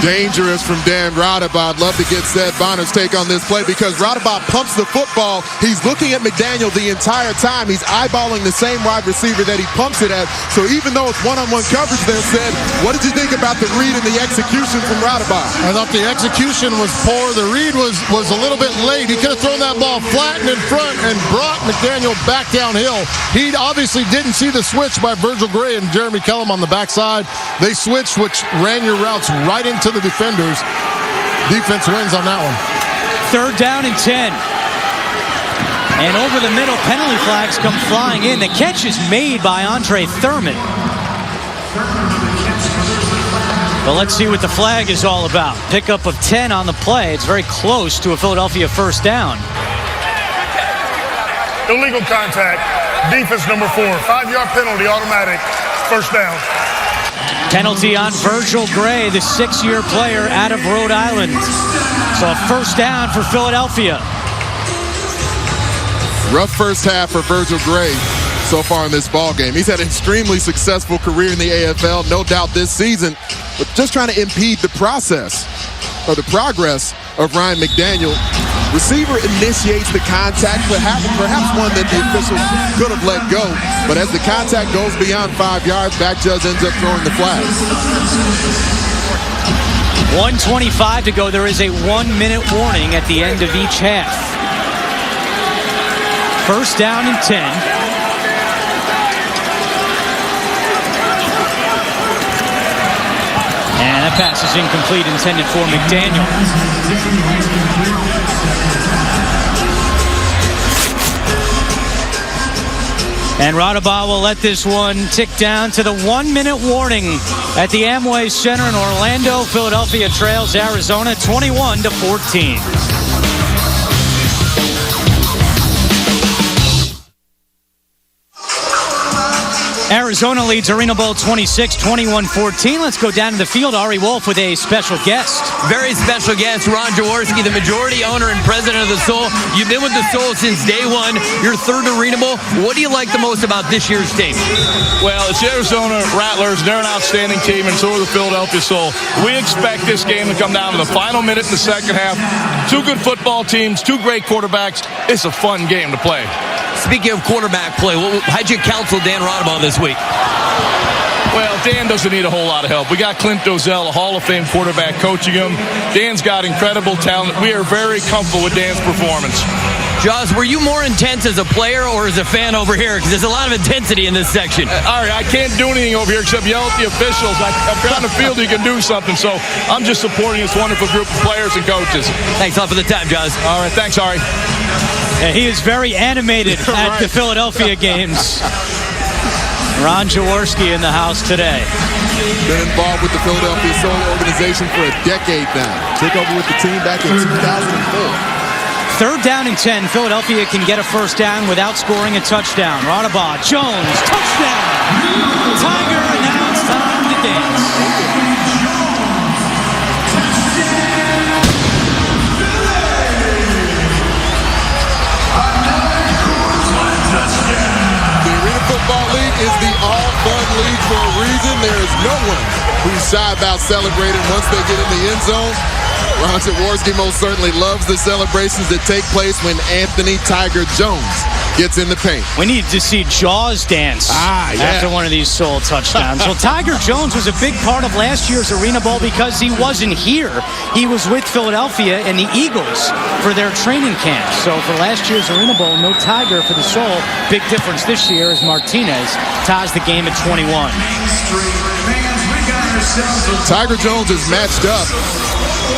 Dangerous from Dan Radabot. Love to get Seth Bonner's take on this play because Radabot pumps the football. He's looking at McDaniel the entire time. He's eyeballing the same wide receiver that he pumps it at. So even though it's one-on-one coverage there, said, what did you think about the read and the execution from Radabot? I thought the execution was poor. The read was a little bit late. He could have thrown that ball flat and in front and brought McDaniel back downhill. He obviously didn't see the switch by Virgil Gray and Jeremy Kellum on the backside. They switched, which ran your routes right into the defenders. Defense wins on that one. 3rd down and 10. And over the middle, penalty flags come flying in. The catch is made by Andre Thurman. But let's see what the flag is all about. Pickup of 10 on the play. It's very close to a Philadelphia 1st down. Illegal contact. Defense number 4. 5-yard penalty, automatic. 1st down. Penalty on Virgil Gray, the 6-year player out of Rhode Island. So a 1st down for Philadelphia. Rough first half for Virgil Gray so far in this ball game. He's had an extremely successful career in the AFL, no doubt this season, but just trying to impede the process or the progress of Ryan McDaniel. Receiver initiates the contact, perhaps one that the officials could have let go. But as the contact goes beyond 5 yards, back judge ends up throwing the flag. 1:25 to go. There is a 1-minute warning at the end of each half. 1st down and 10. And that pass is incomplete, intended for McDaniel. And Radabot will let this one tick down to the 1-minute warning at the Amway Center in Orlando. Philadelphia trails Arizona 21-14. Arizona leads ArenaBowl 26, 21-14. Let's go down to the field. Ari Wolf with a special guest. Very special guest, Ron Jaworski, the majority owner and president of the Soul. You've been with the Soul since day one. Your 3rd ArenaBowl. What do you like the most about this year's team? Well, it's the Arizona Rattlers. They're an outstanding team, and so are the Philadelphia Soul. We expect this game to come down to the final minute in the 2nd half. 2 good football teams, 2 great quarterbacks. It's a fun game to play. Speaking of quarterback play, how'd you counsel Dan Radabot this week? Well, Dan doesn't need a whole lot of help. We got Clint Dozel, a Hall of Fame quarterback, coaching him. Dan's got incredible talent. We are very comfortable with Dan's performance. Jaws, were you more intense as a player or as a fan over here? Because there's a lot of intensity in this section. All right, I can't do anything over here except yell at the officials. Up on the field, you can do something. So I'm just supporting this wonderful group of players and coaches. Thanks a lot for the time, Jaws. All right, thanks, Ari. Yeah, he is very animated at the Philadelphia games. Ron Jaworski in the house today. Been involved with the Philadelphia Soul organization for a decade now. Took over with the team back in 2004. 3rd down and 10. Philadelphia can get a 1st down without scoring a touchdown. Radabot, Jones, touchdown! Tiger, and now it's time to dance. Football League is the all-fun league for a reason. There is no one who's shy about celebrating once they get in the end zone. Ron Jaworski most certainly loves the celebrations that take place when Anthony Tiger Jones gets in the paint. We need to see Jaws dance after one of these Soul touchdowns. Well, Tiger Jones was a big part of last year's ArenaBowl because he wasn't here. He was with Philadelphia and the Eagles for their training camp. So for last year's ArenaBowl, no Tiger for the Soul. Big difference this year as Martinez ties the game at 21. Tiger Jones is matched up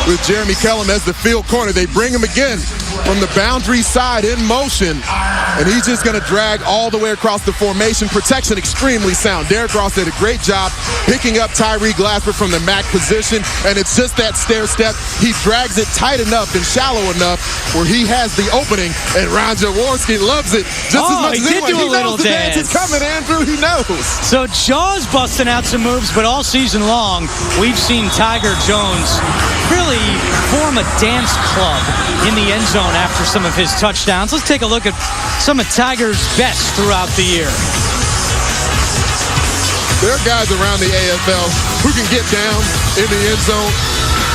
with Jeremy Kellum as the field corner. They bring him again from the boundary side in motion, and he's just going to drag all the way across the formation. Protection extremely sound. Derek Ross did a great job picking up Tyree Glasper from the MAC position, and it's just that stair step. He drags it tight enough and shallow enough where he has the opening, and Ron Jaworski loves it just as much as anyone. He knows the dance is coming, Andrew. He knows. So Jaws busting out some moves, but all season long, we've seen Tiger Jones really form a dance club in the end zone after some of his touchdowns. Let's take a look at some of Tiger's best throughout the year. There are guys around the AFL who can get down in the end zone,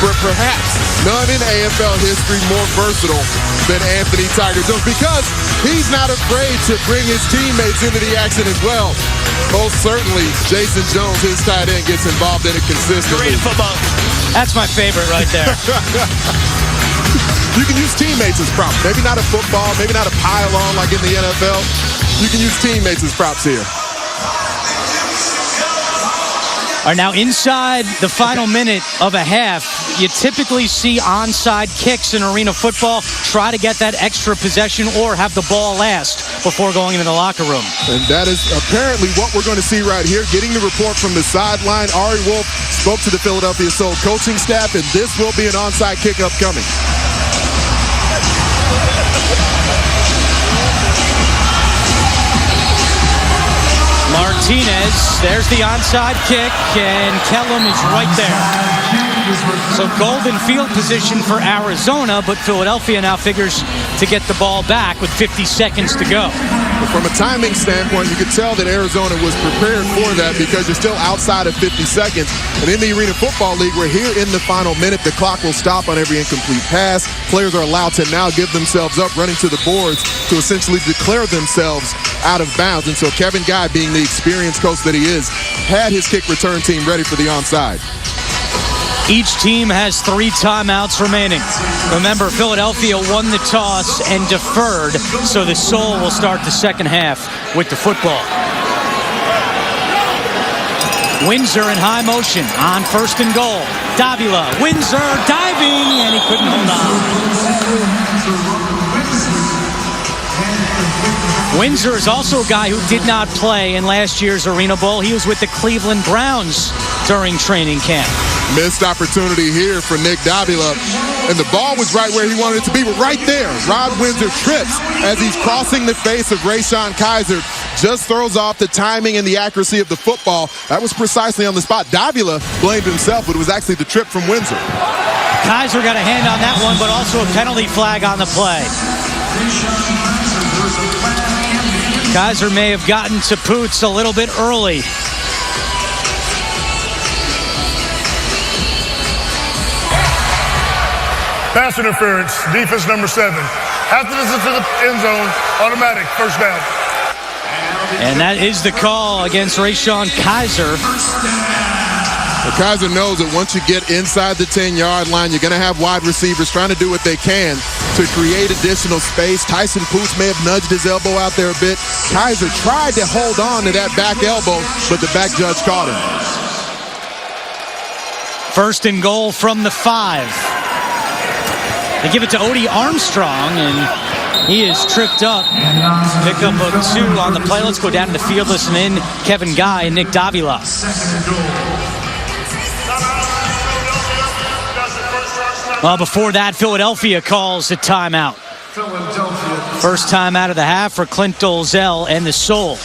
but perhaps none in AFL history more versatile than Anthony Tiger Jones, because he's not afraid to bring his teammates into the action as well. Most certainly, Jason Jones, his tight end, gets involved in it consistently. Great football. That's my favorite right there. You can use teammates as props. Maybe not a football, maybe not a pile-on like in the NFL. You can use teammates as props here. All right, now inside the final minute of a half, you typically see onside kicks in arena football. Try to get that extra possession or have the ball last before going into the locker room. And that is apparently what we're going to see right here. Getting the report from the sideline, Ari Wolf spoke to the Philadelphia Soul coaching staff, and this will be an onside kick upcoming. Martinez, there's the onside kick, and Kellum is right there. So golden field position for Arizona, but Philadelphia now figures to get the ball back with 50 seconds to go. From a timing standpoint, you could tell that Arizona was prepared for that because you're still outside of 50 seconds. And in the Arena Football League, we're here in the final minute. The clock will stop on every incomplete pass. Players are allowed to now give themselves up, running to the boards to essentially declare themselves out of bounds. And so Kevin Guy, being the experienced coach that he is, had his kick return team ready for the onside. Each team has 3 timeouts remaining. Remember, Philadelphia won the toss and deferred, so the Soul will start the second half with the football. Windsor in high motion on 1st and goal. Davila, Windsor diving, and he couldn't hold on. Windsor is also a guy who did not play in last year's Arena Bowl. He was with the Cleveland Browns during training camp. Missed opportunity here for Nick Davila, and the ball was right where he wanted it to be, but right there, Rod Windsor trips as he's crossing the face of Rayshon Kaiser, just throws off the timing and the accuracy of the football. That was precisely on the spot. Davila blamed himself, but it was actually the trip from Windsor. Kaiser got a hand on that one, but also a penalty flag on the play. Kaiser may have gotten to Poots a little bit early. Pass interference, defense number 7. After this into the end zone, automatic, first down. And that is the call against Rayshon Kaiser. Well, Kaiser knows that once you get inside the 10-yard line, you're going to have wide receivers trying to do what they can to create additional space. Tyson Poots may have nudged his elbow out there a bit. Kaiser tried to hold on to that back elbow, but the back judge caught him. 1st and goal from the 5. They give it to Odie Armstrong, and he is tripped up. Pick up a 2 on the play. Let's go down to the field, listen in. Kevin Guy and Nick Davila. Well, before that, Philadelphia calls a timeout. First time out of the half for Clint Dolezal and the Soul.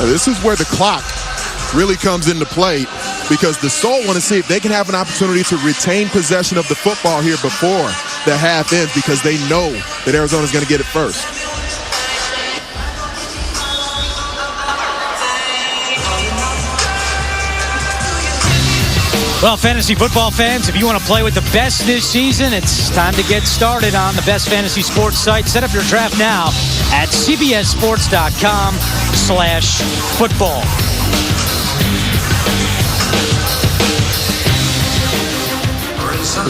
This is where the clock really comes into play, because the Soul want to see if they can have an opportunity to retain possession of the football here before the half ends, because they know that Arizona's going to get it first. Well, fantasy football fans, if you want to play with the best this season, it's time to get started on the best fantasy sports site. Set up your draft now at cbssports.com/football.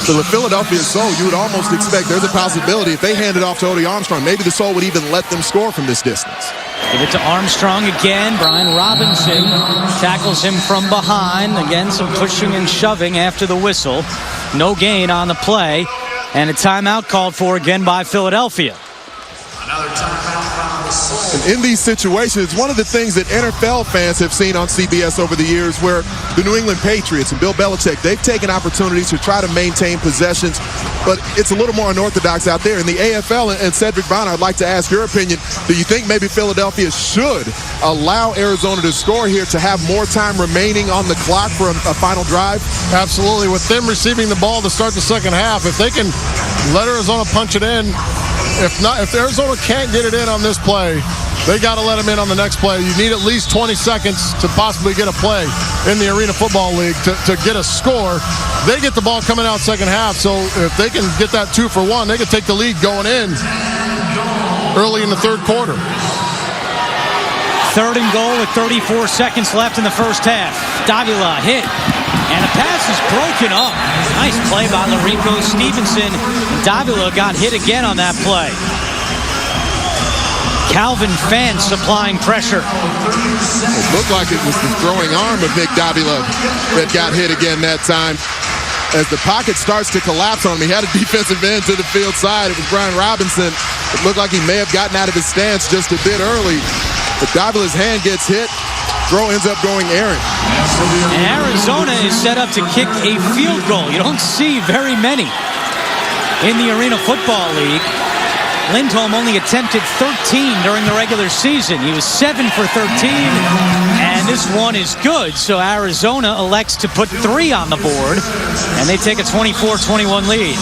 For the Philadelphia Soul, you would almost expect there's a possibility if they hand it off to Odie Armstrong, maybe the Soul would even let them score from this distance. Give it to Armstrong again. Brian Robinson tackles him from behind. Again, some pushing and shoving after the whistle. No gain on the play. And a timeout called for again by Philadelphia. Another timeout. And in these situations, one of the things that NFL fans have seen on CBS over the years, where the New England Patriots and Bill Belichick, they've taken opportunities to try to maintain possessions, but it's a little more unorthodox out there. In the AFL, and Cedric Brown, I'd like to ask your opinion. Do you think maybe Philadelphia should allow Arizona to score here to have more time remaining on the clock for a final drive? Absolutely. With them receiving the ball to start the second half, if they can let Arizona punch it in, If Arizona can't get it in on this play, they got to let him in on the next play. You need at least 20 seconds to possibly get a play in the Arena Football League to get a score. They get the ball coming out second half, so if they can get that 2-for-1, they can take the lead going in early in the third quarter. 3rd and goal with 34 seconds left in the first half. Davila hit, and the pass is broken up. Nice play by Larico Stevenson. Davila got hit again on that play. Calvin Fant supplying pressure. It looked like it was the throwing arm of Nick Davila that got hit again that time. As the pocket starts to collapse on him, he had a defensive end to the field side. It was Brian Robinson. It looked like he may have gotten out of his stance just a bit early. But Davila's hand gets hit. Throw ends up going errant. And Arizona is set up to kick a field goal. You don't see very many in the Arena Football League. Lindholm only attempted 13 during the regular season. He was 7 for 13, and this one is good. So Arizona elects to put 3 on the board, and they take a 24-21 lead.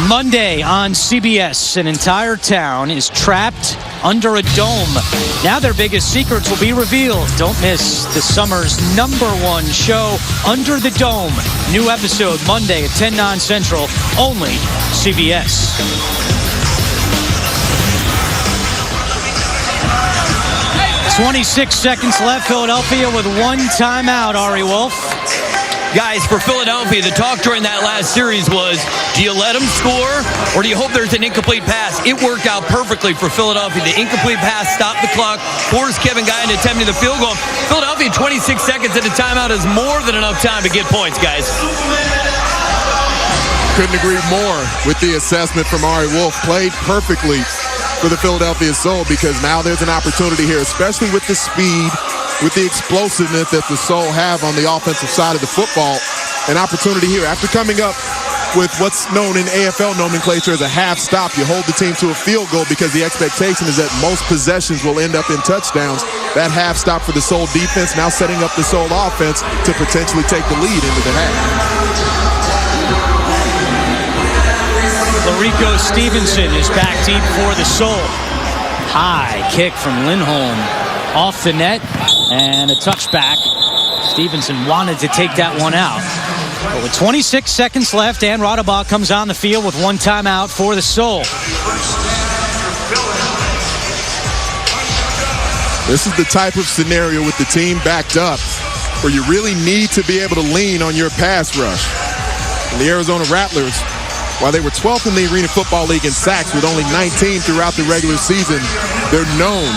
Monday on CBS, an entire town is trapped under a dome. Now their biggest secrets will be revealed. Don't miss the summer's #1 show, Under the Dome. New episode Monday at 10/9 Central, only CBS. .26 seconds left. Philadelphia with 1 timeout, Ari Wolf. Guys, for Philadelphia, the talk during that last series was, do you let them score or do you hope there's an incomplete pass? It worked out perfectly for Philadelphia. The incomplete pass stopped the clock, forced Kevin Guy into attempting the field goal. Philadelphia, 26 seconds at a timeout is more than enough time to get points, guys. Couldn't agree more with the assessment from Ari Wolf. Played perfectly for the Philadelphia Soul because now there's an opportunity here, especially with the speed, with the explosiveness that the Soul have on the offensive side of the football. An opportunity here after coming up with what's known in AFL nomenclature as a half stop. You hold the team to a field goal because the expectation is that most possessions will end up in touchdowns. That half stop for the Soul defense now setting up the Soul offense to potentially take the lead into the half. Larico Stevenson is back deep for the Soul. High kick from Lindholm off the net and a touchback. Stevenson wanted to take that one out. But with 26 seconds left, ArenaBowl comes on the field with 1 timeout for the Soul. This is the type of scenario with the team backed up where you really need to be able to lean on your pass rush. And the Arizona Rattlers, while they were 12th in the Arena Football League in sacks with only 19 throughout the regular season, they're known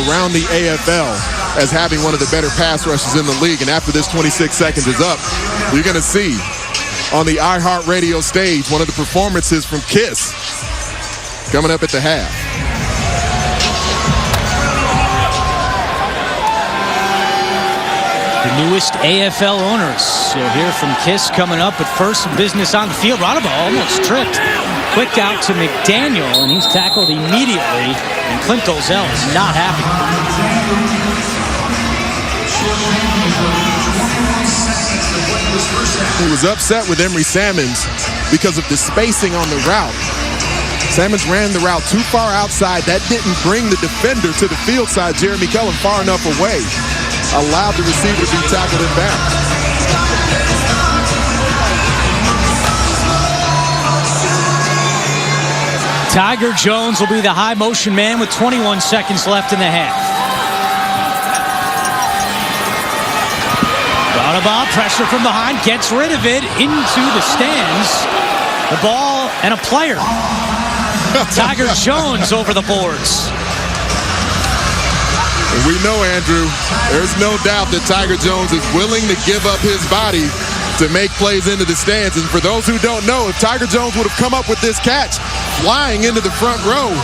around the AFL as having one of the better pass rushes in the league. And after this 26 seconds is up, you're going to see on the iHeartRadio stage one of the performances from Kiss coming up at the half. The newest AFL owners. You'll hear from Kiss coming up, but first some business on the field. ArenaBowl almost tripped. Quick out to Mcdaniel, and he's tackled immediately, and Clint Golzell is not happy. He was upset with Emery Sammons because of the spacing on the route. Sammons ran the route too far outside. That didn't bring the defender to the field side, Jeremy Cullen, far enough away. Allowed the receiver to be tackled in bounds. Tiger Jones will be the high motion man with 21 seconds left in the half. ArenaBowl, pressure from behind, gets rid of it into the stands. The ball and a player. Tiger Jones over the boards. And we know, Andrew, there's no doubt that Tiger Jones is willing to give up his body to make plays into the stands. And for those who don't know, if Tiger Jones would have come up with this catch flying into the front row,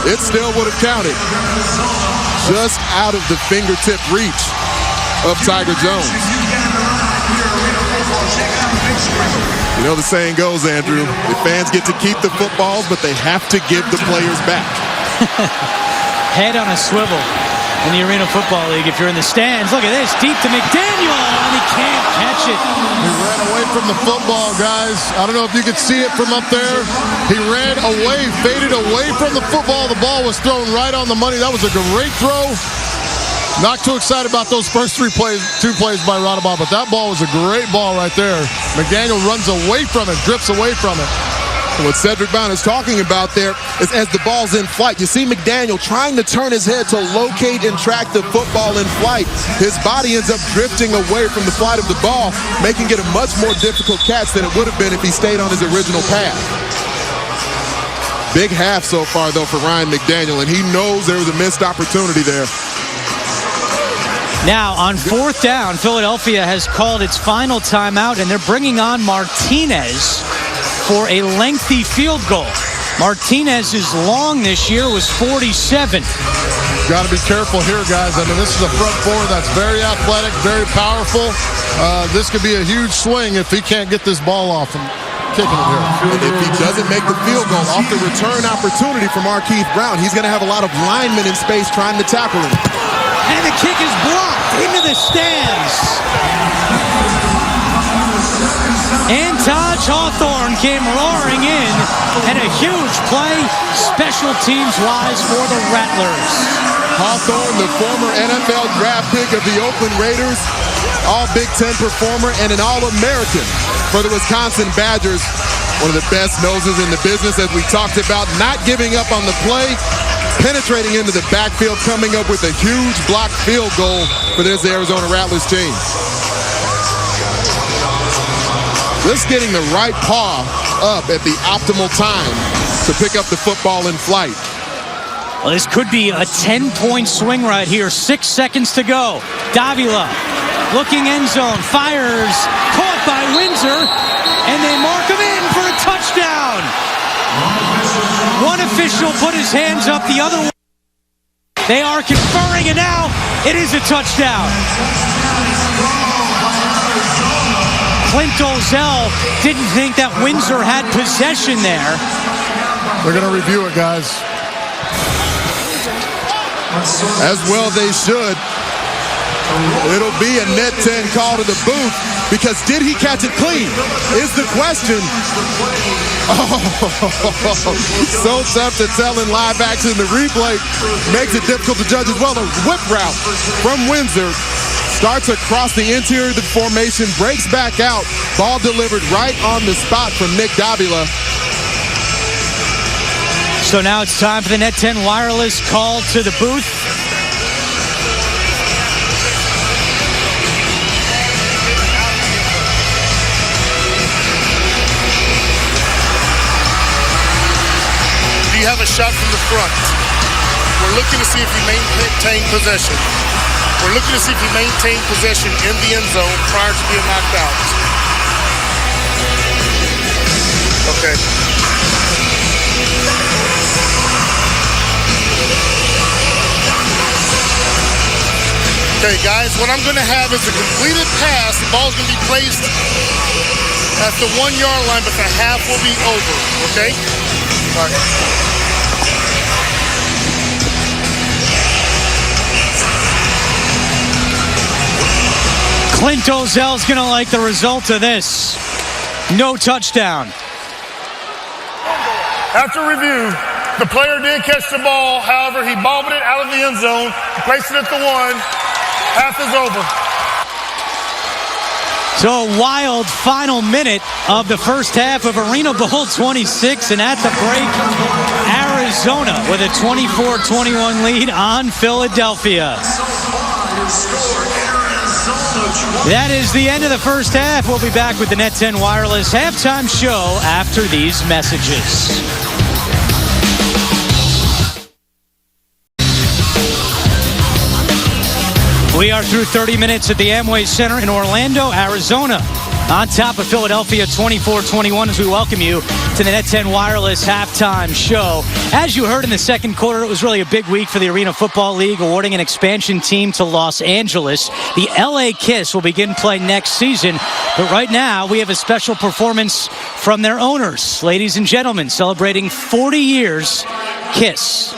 it still would have counted. Just out of the fingertip reach of Tiger Jones. You know the saying goes, Andrew, the fans get to keep the footballs, but they have to give the players back. Head on a swivel. in the Arena Football League if you're in the stands. Look at this, deep to Mcdaniel, and he can't catch it. He ran away from the football, guys. I don't know if you could see it from up there. He ran away, faded away from the football. The ball was thrown right on the money. That was a great throw. Not too excited about those first two plays by ArenaBowl, but that ball was a great ball right there. Mcdaniel runs away from it, drifts away from it. What Cedric Brown is talking about there is as the ball's in flight, you see McDaniel trying to turn his head to locate and track the football in flight. His body ends up drifting away from the flight of the ball, making it a much more difficult catch than it would have been if he stayed on his original path. Big half so far, though, for Ryan McDaniel, and he knows there was a missed opportunity there. Now, on 4th down, Philadelphia has called its final timeout, and they're bringing on Martinez for a lengthy field goal. Martinez's long this year was 47. Got to be careful here, guys. I mean, this is a front four that's very athletic, very powerful. This could be a huge swing if he can't get this ball off and kicking it here. And if he doesn't make the field goal off the return opportunity from Heath Brown, he's going to have a lot of linemen in space trying to tackle him. And the kick is blocked into the stands. And Taj Hawthorne came roaring in, and a huge play, special teams-wise, for the Rattlers. Hawthorne, the former NFL draft pick of the Oakland Raiders, All-Big Ten performer, and an All-American for the Wisconsin Badgers. One of the best noses in the business, as we talked about, not giving up on the play, penetrating into the backfield, coming up with a huge blocked field goal for this Arizona Rattlers team. Just getting the right paw up at the optimal time to pick up the football in flight. Well, this could be a 10-point swing right here. 6 seconds to go. Davila looking end zone, fires, caught by Windsor, and they mark him in for a touchdown. One official put his hands up, the other one. They are conferring, and now it is a touchdown. Clint Ozell didn't think that Windsor had possession there. They're going to review it, guys. As well they should. It'll be a net 10 call to the booth, because did he catch it clean is the question. Oh, so tough to tell in live action. The replay makes it difficult to judge as well. The whip route from Windsor starts across the interior of the formation, breaks back out. Ball delivered right on the spot from Nick Davila. So now it's time for the Net 10 Wireless call to the booth. Do you have a shot from the front? We're looking to see if you maintain possession. We're looking to see if you maintain possession in the end zone prior to being knocked out. Okay. Okay, guys, what I'm going to have is a completed pass. The ball's going to be placed at the 1 yard line, but the half will be over, okay? All right. Clint Ozell's going to like the result of this. No touchdown. After review, the player did catch the ball. However, he bobbled it out of the end zone, placed it at the 1. Half is over. So a wild final minute of the first half of ArenaBowl 26, and at the break, Arizona with a 24-21 lead on Philadelphia. That is the end of the first half. We'll be back with the Net 10 Wireless halftime show after these messages. We are through 30 minutes at the Amway Center in Orlando, Arizona. On top of Philadelphia 24-21 as we welcome you to the Net 10 Wireless halftime show. As you heard in the second quarter, it was really a big week for the Arena Football League, awarding an expansion team to Los Angeles. The LA Kiss will begin play next season, but right now we have a special performance from their owners. Ladies and gentlemen, celebrating 40 years, Kiss.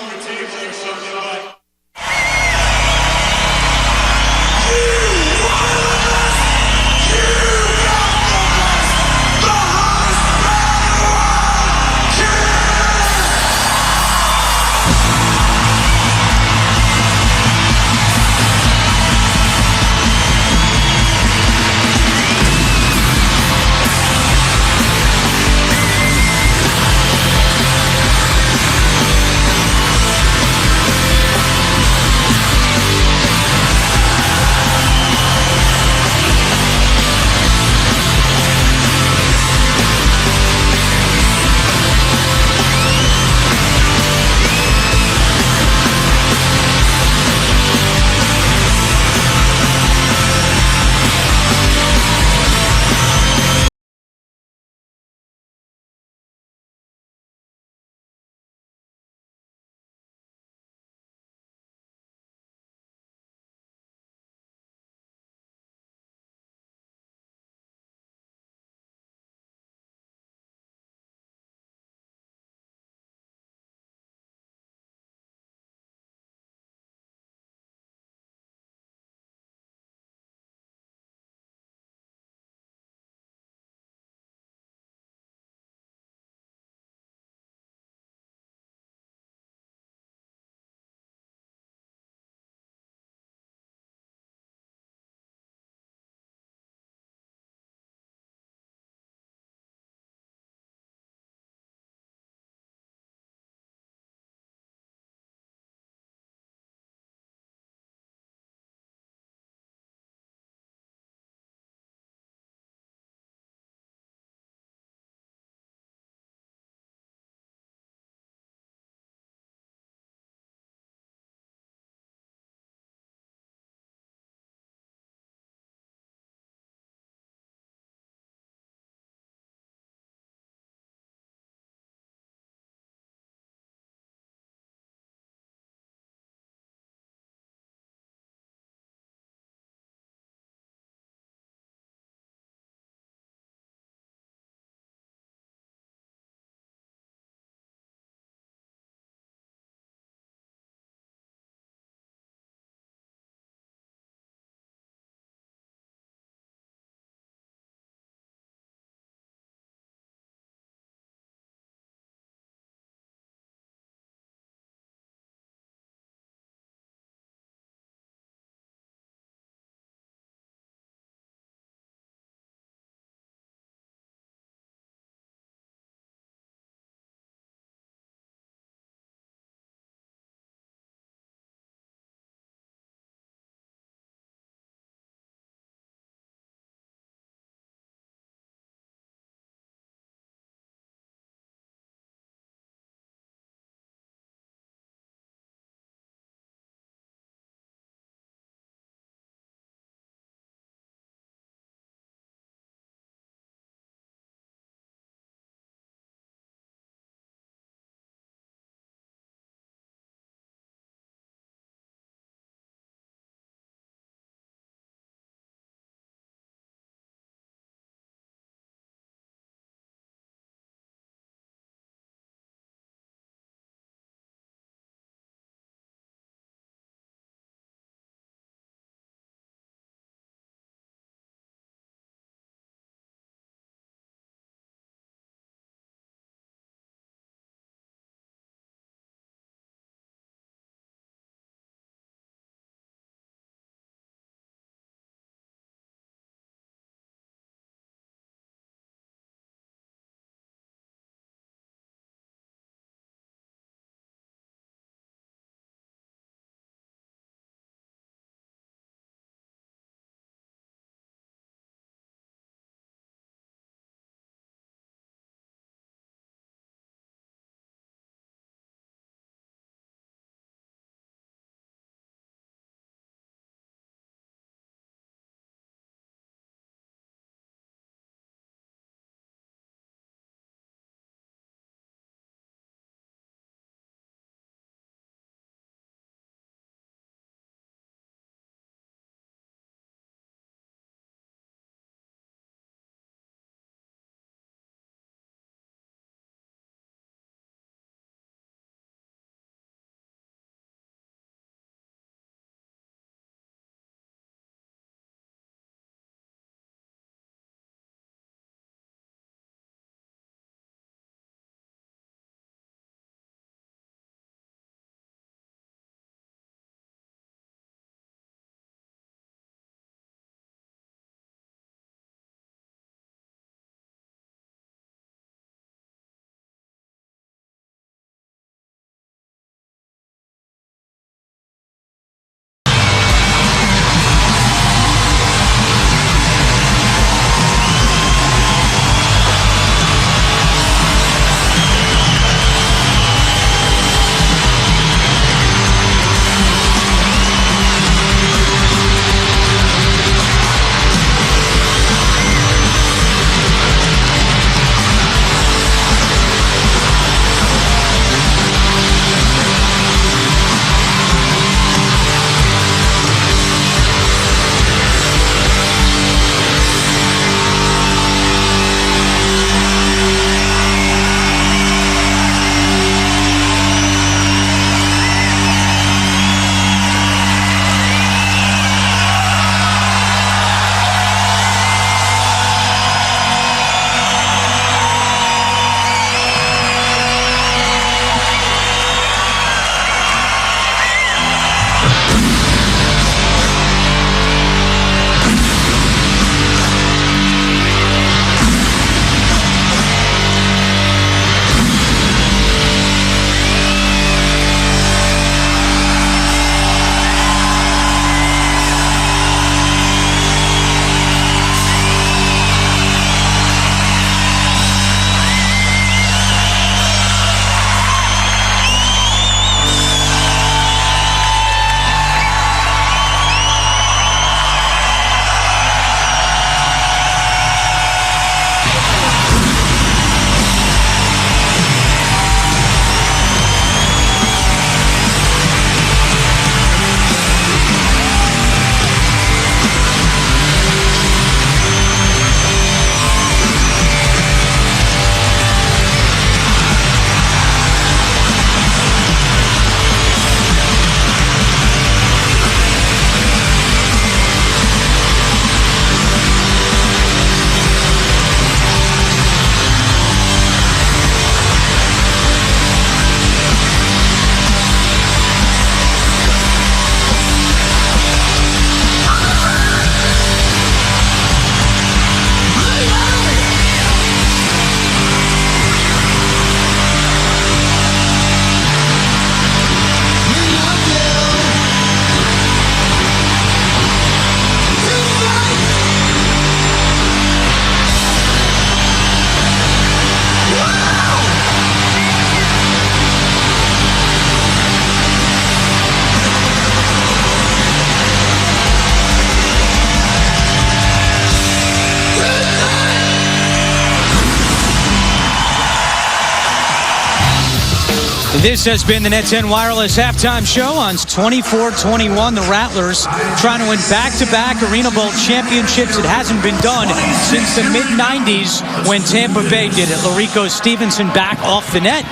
This has been the Net 10 Wireless Halftime Show on 24-21. The Rattlers trying to win back-to-back Arena Bowl championships. It hasn't been done since the mid-90s when Tampa Bay did it. Larico Stevenson back off the net.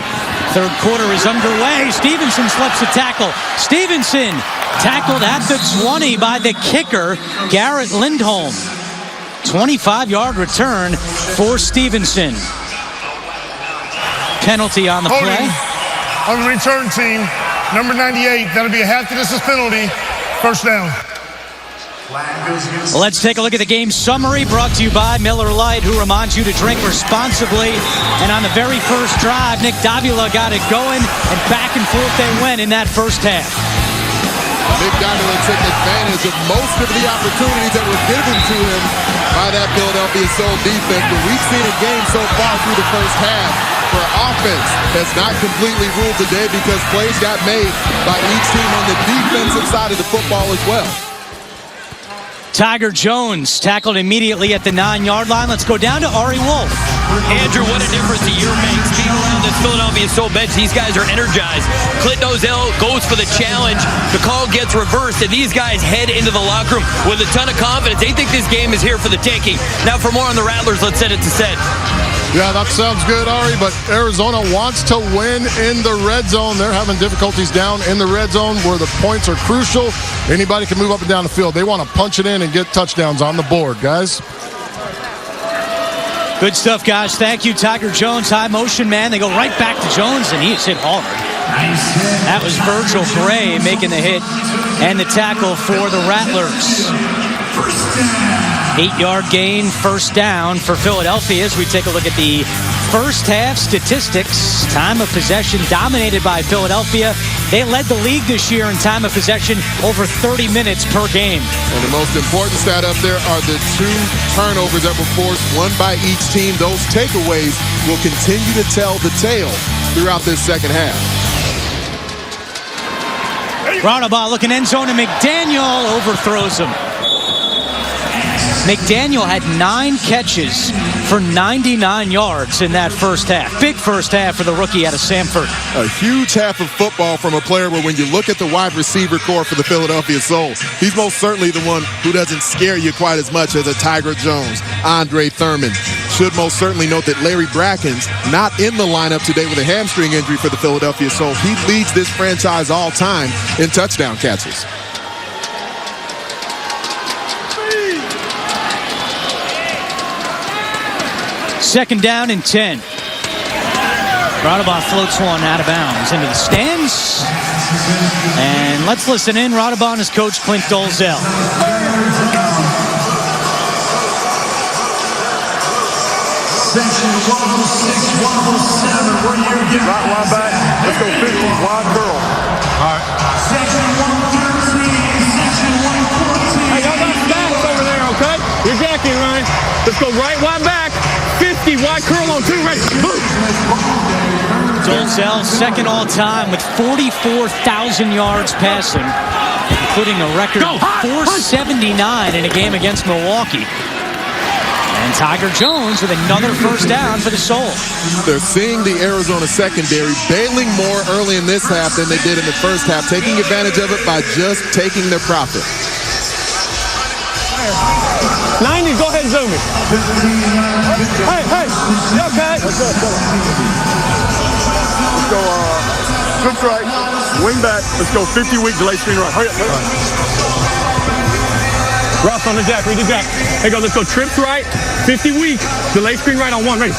Third quarter is underway. Stevenson slips a tackle. Stevenson tackled at the 20 by the kicker, Garrett Lindholm. 25-yard return for Stevenson. Penalty on the play. On the return team, number 98, that'll be a half to distance penalty. First down. Let's take a look at the game summary brought to you by Miller Lite, who reminds you to drink responsibly. And on the very first drive, Nick Davila got it going, and back and forth they went in that first half. Mcdaniel took advantage of most of the opportunities that were given to him by that Philadelphia Soul defense. But we've seen a game so far through the first half where offense has not completely ruled the day because plays got made by each team on the defensive side of the football as well. Tiger Jones tackled immediately at the 9-yard line. Let's go down to Ari Wolf. Andrew, what a difference a year makes. Being around this Philadelphia Soul bench, these guys are energized. Clint Ozell goes for the challenge. The call gets reversed, and these guys head into the locker room with a ton of confidence. They think this game is here for the taking. Now for more on the Rattlers, let's send it to Sed. Yeah, that sounds good, Ari, but Arizona wants to win in the red zone. They're having difficulties down in the red zone where the points are crucial. Anybody can move up and down the field. They want to punch it in and get touchdowns on the board, guys. Good stuff, guys. Thank you, Tiger Jones. High motion, man. They go right back to Jones, and he is hit hard. That was Virgil Gray making the hit and the tackle for the Rattlers. 8-yard gain, first down for Philadelphia as we take a look at the first half statistics. Time of possession dominated by Philadelphia. They led the league this year in time of possession, over 30 minutes per game. And the most important stat up there are the 2 turnovers that were forced, one by each team. Those takeaways will continue to tell the tale throughout this second half. ArenaBowl looking end zone, and Mcdaniel overthrows him. Mcdaniel had 9 catches for 99 yards in that first half. Big first half for the rookie out of Samford. A huge half of football from a player where when you look at the wide receiver core for the Philadelphia Soul, he's most certainly the one who doesn't scare you quite as much as a Tiger Jones, Andre Thurman. Should most certainly note that Larry Bracken's not in the lineup today with a hamstring injury for the Philadelphia Soul. He leads this franchise all time in touchdown catches. Second down and 10. ArenaBowl floats one out of bounds into the stands. And let's listen in. ArenaBowl and his coach, Clint Ozell. Section 106, 107, where do you get? Right one back. Let's go 50, wide curl. All right. Section 113, section 114. Hey, y'all got backs over there, okay? Exactly, Ryan. Let's go right wide back. 50, wide curl on 2, right. Ozell, second all-time with 44,000 yards passing, including a record of 479 in a game against Milwaukee. And Tiger Jones with another first down for the Soul. They're seeing the Arizona secondary bailing more early in this half than they did in the first half, taking advantage of it by just taking their profit. 90, go ahead and zoom it. Hey, you okay? Let's go trips right, wing back. Let's go 50 weak, delay screen right. Hurry up. Ross on the jack, read the jack. Hey, go, let's go trips right, 50 weak, delay screen right on 1, ready.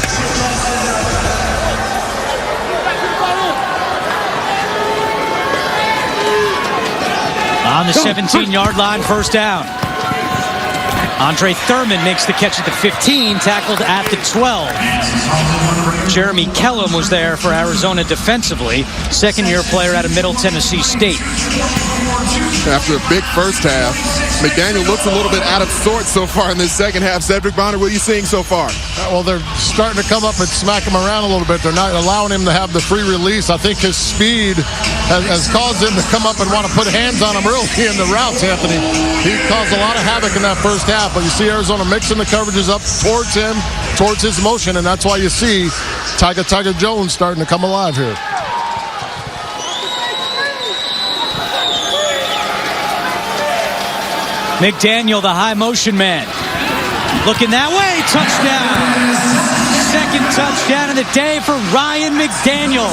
On the 17-yard line, first down. Andre Thurman makes the catch at the 15, tackled at the 12. Jeremy Kellum was there for Arizona defensively, second-year player out of Middle Tennessee State. After a big first half, Mcdaniel looks a little bit out of sorts so far in this second half. Cedric Bonner, what are you seeing so far? Well, they're starting to come up and smack him around a little bit. They're not allowing him to have the free release. I think his speed has caused him to come up and want to put hands on him early in the routes, Anthony. He caused a lot of havoc in that first half, but you see Arizona mixing the coverages up towards him, towards his motion, and that's why you see Tiger Jones starting to come alive here. McDaniel, the high motion man. Looking that way, touchdown. Second touchdown of the day for Ryan McDaniel.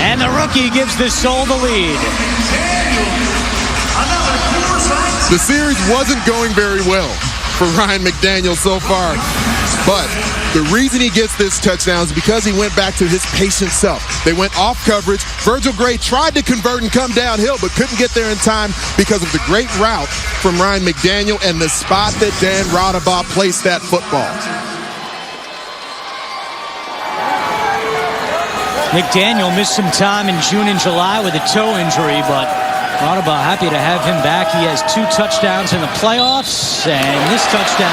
And the rookie gives the Soul the lead. The series wasn't going very well for Ryan McDaniel so far, but the reason he gets this touchdown is because he went back to his patient self. They went off coverage. Virgil Gray tried to convert and come downhill, but couldn't get there in time because of the great route from Ryan McDaniel and the spot that Dan Rattlers placed that football. McDaniel missed some time in June and July with a toe injury, but Rattlers happy to have him back. He has 2 touchdowns in the playoffs, and this touchdown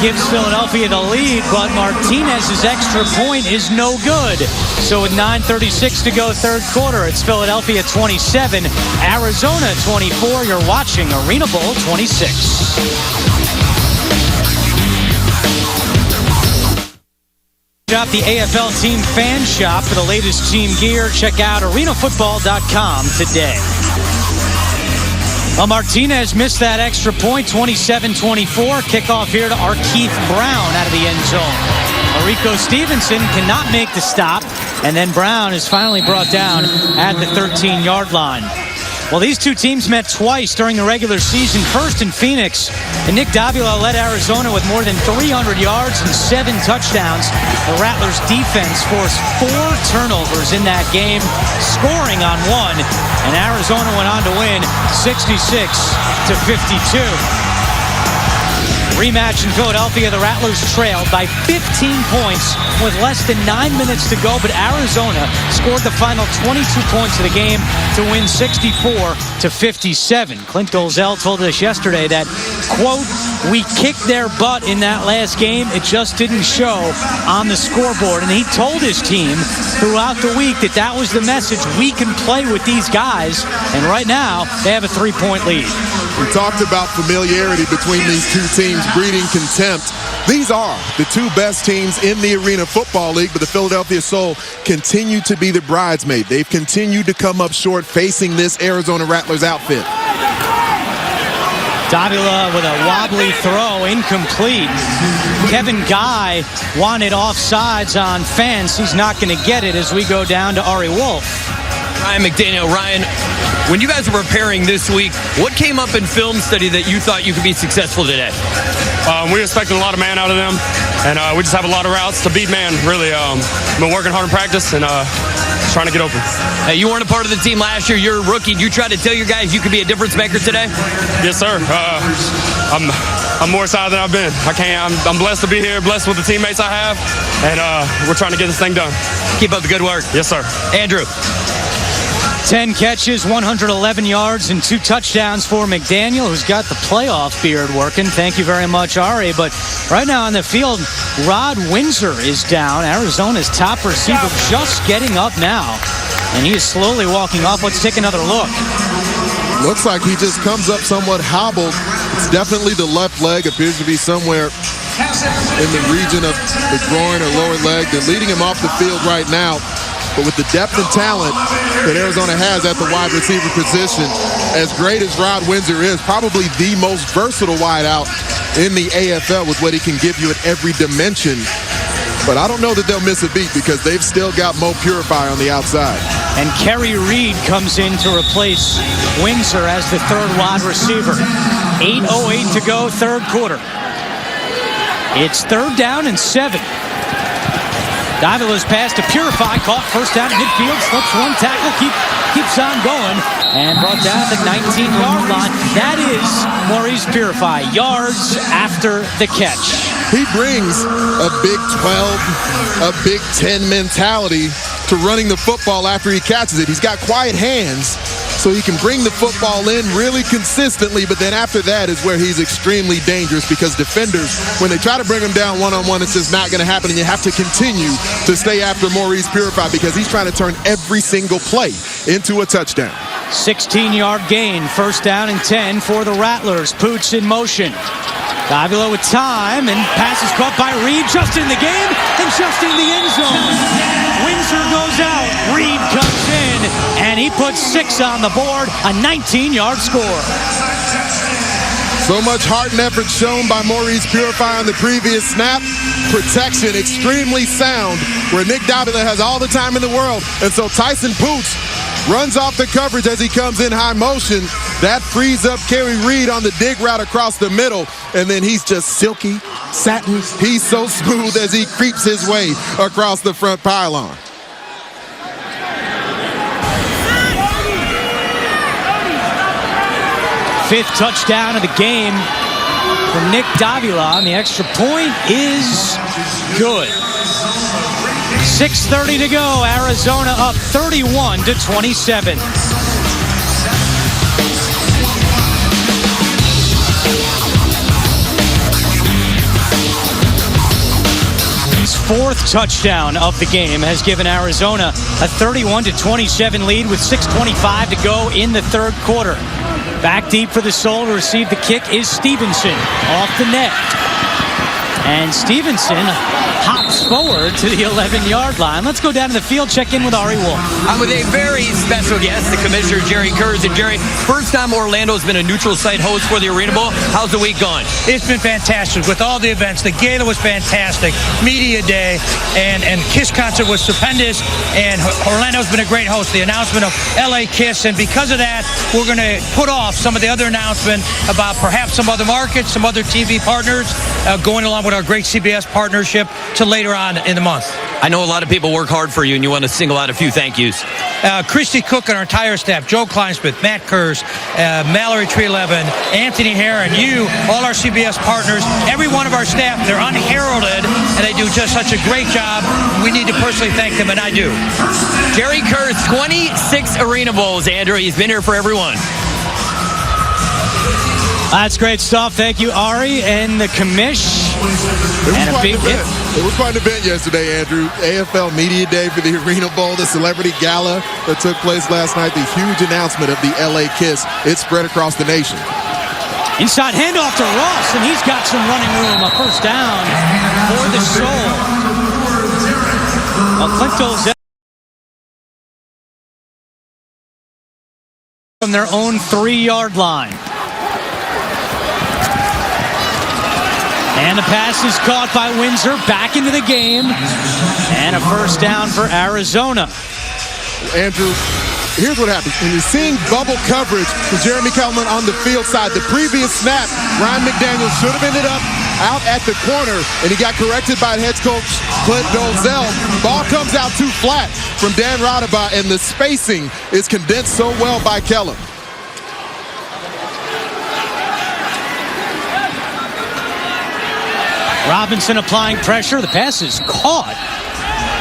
gives Philadelphia the lead, but Martinez's extra point is no good. So with 9:36 to go third quarter, it's Philadelphia 27, Arizona 24. You're watching Arena Bowl 26. Shop the AFL Team Fan Shop for the latest team gear. Check out arenafootball.com today. Well, Martinez missed that extra point, 27-24. Kickoff here to Heath Brown out of the end zone. Rico Stevenson cannot make the stop, and then Brown is finally brought down at the 13-yard line. Well, these two teams met twice during the regular season, first in Phoenix, and Nick Davila led Arizona with more than 300 yards and 7 touchdowns. The Rattlers defense forced 4 turnovers in that game, scoring on 1, and Arizona went on to win 66-52. Rematch in Philadelphia, the Rattlers trailed by 15 points with less than 9 minutes to go, but Arizona scored the final 22 points of the game to win 64-57. Clint Dolezal told us yesterday that, quote, "We kicked their butt in that last game. It just didn't show on the scoreboard." And he told his team throughout the week that that was the message. We can play with these guys, and right now they have a 3-point lead. We talked about familiarity between these two teams, breeding contempt. These are the 2 best teams in the Arena Football League, but the Philadelphia Soul continue to be the bridesmaid. They've continued to come up short facing this Arizona Rattlers outfit. Davila with a wobbly throw, incomplete. Kevin Guy wanted offsides on Fence. He's not going to get it as we go down to Ari Wolf. Ryan McDaniel. Ryan, when you guys were preparing this week, what came up in film study that you thought you could be successful today? We were expecting a lot of man out of them, and we just have a lot of routes to beat man, really. Been working hard in practice and trying to get open. Hey, you weren't a part of the team last year. You're a rookie. You tried to tell your guys you could be a difference maker today? Yes, sir. I'm more excited than I've been. I'm blessed to be here, blessed with the teammates I have, and we're trying to get this thing done. Keep up the good work. Yes, sir. Andrew. 10 catches, 111 yards, and 2 touchdowns for McDaniel, who's got the playoff beard working. Thank you very much, Ari. But right now on the field, Rod Windsor is down, Arizona's top receiver, just getting up now. And he is slowly walking off. Let's take another look. Looks like he just comes up somewhat hobbled. It's definitely the left leg. Appears to be somewhere in the region of the groin or lower leg. They're leading him off the field right now. But with the depth and talent that Arizona has at the wide receiver position, as great as Rod Windsor is, probably the most versatile wideout in the AFL with what he can give you at every dimension. But I don't know that they'll miss a beat because they've still got Mo Purifier on the outside. And Kerry Reed comes in to replace Windsor as the 3rd wide receiver. 8:08 to go, 3rd quarter. It's 3rd down and 7. Davila's pass to Purify, caught first down at midfield, slips one tackle, keeps on going, and brought down at the 19-yard line. That is Maurice Purify, yards after the catch. He brings a Big 12, a Big 10 mentality to running the football after he catches it. He's got quiet hands, so he can bring the football in really consistently, but then after that is where he's extremely dangerous because defenders, when they try to bring him down one-on-one, it's just not going to happen, and you have to continue to stay after Maurice Purify because he's trying to turn every single play into a touchdown. 16-yard gain, 1st down and 10 for the Rattlers. Poots in motion. Davila with time, and pass is caught by Reed, just in the game, and just in the end zone. Windsor goes out, Reed comes in, and he puts 6 on the board, a 19-yard score. So much heart and effort shown by Maurice Purifier on the previous snap. Protection extremely sound, where Nick Davila has all the time in the world. And so Tyson Poots runs off the coverage as he comes in high motion. That frees up Kerry Reed on the dig route across the middle. And then he's just silky, satin. He's so smooth as he creeps his way across the front pylon. Fifth touchdown of the game for Nick Davila, and the extra point is good. 6:30 to go. Arizona up 31-27. His fourth touchdown of the game has given Arizona a 31-27 lead with 6:25 to go in the third quarter. Back deep for the Soul to receive the kick is Stevenson off the net. And Stevenson hops forward to the 11-yard line. Let's go down to the field, check in with Ari Wolf. I'm with a very special guest, the Commissioner, Jerry Kurz. And Jerry, first time Orlando's been a neutral site host for the ArenaBowl. How's the week gone? It's been fantastic with all the events. The gala was fantastic. Media Day and Kiss concert was stupendous. And Orlando's been a great host. The announcement of LA Kiss. And because of that, we're going to put off some of the other announcement about perhaps some other markets, some other TV partners going along with our great CBS partnership to later on in the month. I know a lot of people work hard for you, and you want to single out a few thank yous. Christy Cook and our entire staff, Joe Kleinsmith, Matt Kurz, Mallory Tree-Levin, Anthony Herron, you, all our CBS partners, every one of our staff, they're unheralded, and they do just such a great job. We need to personally thank them, and I do. Jerry Kurz, 26 Arena Bowls, Andrew. He's been here for everyone. That's great stuff. Thank you, Ari and the commish. It was quite an event yesterday, Andrew. AFL Media Day for the ArenaBowl, the celebrity gala that took place last night, the huge announcement of the LA Kiss. It spread across the nation. Inside handoff to Ross, and he's got some running room. A first down for the Soul. Clinto's from their own 3-yard line. And the pass is caught by Windsor, back into the game. And a first down for Arizona. Andrew, here's what happens. When you're seeing bubble coverage with Jeremy Kellman on the field side, the previous snap, Ryan Mcdaniel should have ended up out at the corner, and he got corrected by head coach Clint Dozell. Ball comes out too flat from Dan Radaba, and the spacing is condensed so well by Kellum. Robinson applying pressure. The pass is caught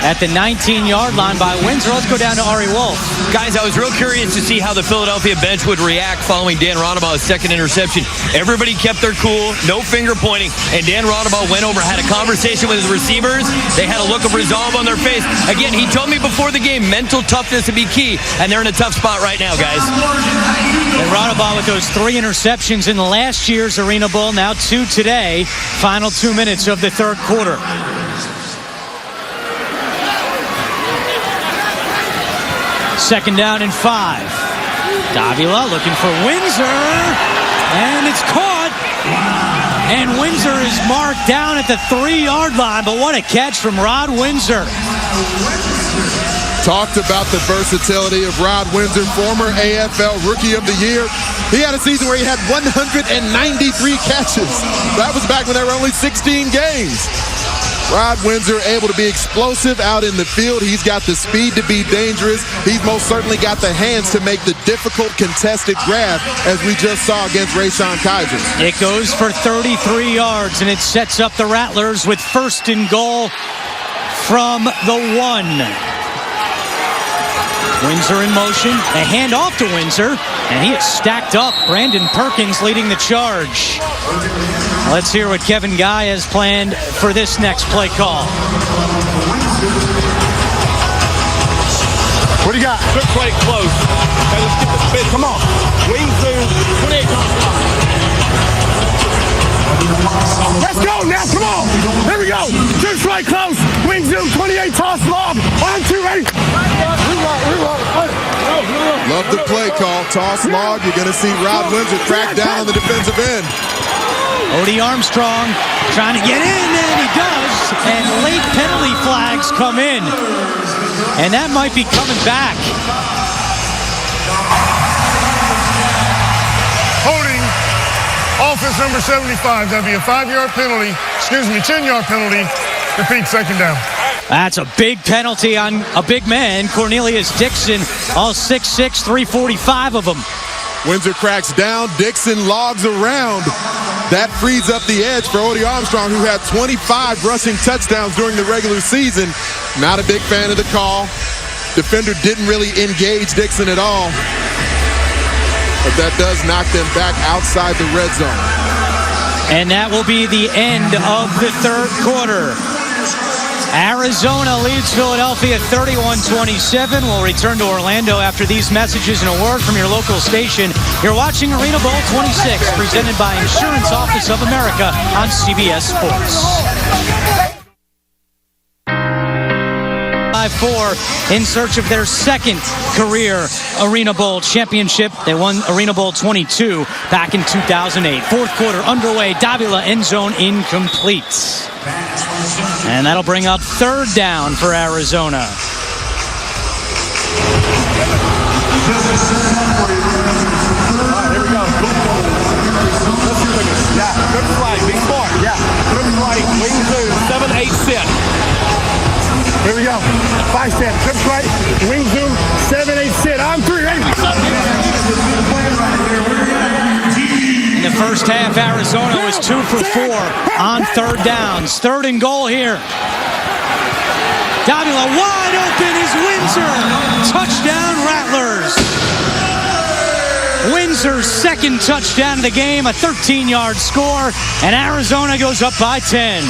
at the 19-yard line by Windsor. Let's go down to Ari Wolf. Guys, I was real curious to see how the Philadelphia bench would react following Dan Radabau's second interception. Everybody kept their cool, no finger pointing, and Dan Radabau went over, had a conversation with his receivers. They had a look of resolve on their face. Again, he told me before the game, mental toughness would be key, and they're in a tough spot right now, guys. And Radabau with those 3 interceptions in last year's ArenaBowl, now 2 today. Final 2 minutes of the third quarter. Second down and 5. Davila looking for Windsor, and it's caught. And Windsor is marked down at the 3-yard line, but what a catch from Rod Windsor. Talked about the versatility of Rod Windsor, former AFL Rookie of the Year. He had a season where he had 193 catches. That was back when there were only 16 games. Rod Windsor able to be explosive out in the field. He's got the speed to be dangerous. He's most certainly got the hands to make the difficult contested grab, as we just saw against Rayshon Kaiser. It goes for 33 yards, and it sets up the Rattlers with first and goal from the 1. Windsor in motion, a handoff to Windsor, and he is stacked up. Brandon Perkins leading the charge. Let's hear what Kevin Guy has planned for this next play call. What do you got? Good play, close. Okay, let's get the spin. Come on. Wing zoom, 28 yards. Let's go now, come on. Here we go. Two strike close. Wing zoom, 28 toss long. 1, 2, ready. Reroll. Love the play call. Toss log. You're going to see Rod Windsor crack down on the defensive end. Odie Armstrong trying to get in, and he does. And late penalty flags come in. And that might be coming back. Holding offense number 75. That'll be a 5-yard penalty. 10-yard penalty. Repeat, second down. That's a big penalty on a big man, Cornelius Dixon. All 6'6", 345 of them. Windsor cracks down. Dixon logs around. That frees up the edge for Odie Armstrong, who had 25 rushing touchdowns during the regular season. Not a big fan of the call. Defender didn't really engage Dixon at all. But that does knock them back outside the red zone. And that will be the end of the third quarter. Arizona leads Philadelphia 31-27. We'll return to Orlando after these messages and a word from your local station. You're watching ArenaBowl 26, presented by Insurance Office of America on CBS Sports. 5-4 in search of their second career ArenaBowl championship. They won ArenaBowl 22 back in 2008. Fourth quarter underway. Davila end zone incomplete. And that'll bring up third down for Arizona. Here we go. Yeah, good flag. Be smart. Yeah, good flag. Wing 2, 7-8 set. Here we go. 5 set. Good flag. Wing zoom. 7-8 set. On 3. Ready? In the first half, Arizona was 2 for 4 on third downs. Third and goal here. Davila wide open is Windsor. Touchdown, Rattlers. Windsor's second touchdown of the game, a 13-yard score, and Arizona goes up by 10.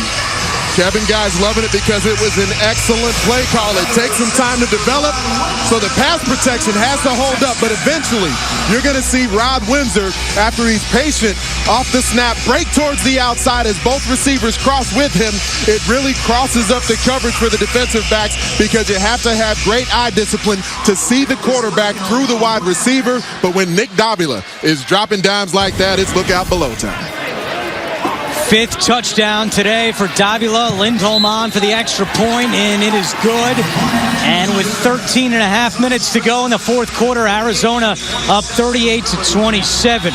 Kevin Guy's loving it because it was an excellent play call. It takes some time to develop, so the pass protection has to hold up, but eventually you're going to see Rod Windsor, after he's patient, off the snap, break towards the outside as both receivers cross with him. It really crosses up the coverage for the defensive backs because you have to have great eye discipline to see the quarterback through the wide receiver, but when Nick Davila is dropping dimes like that, it's look out below time. Fifth touchdown today for Davila. Lindholm on for the extra point, and it is good. And with 13 and a half minutes to go in the fourth quarter, Arizona up 38-27.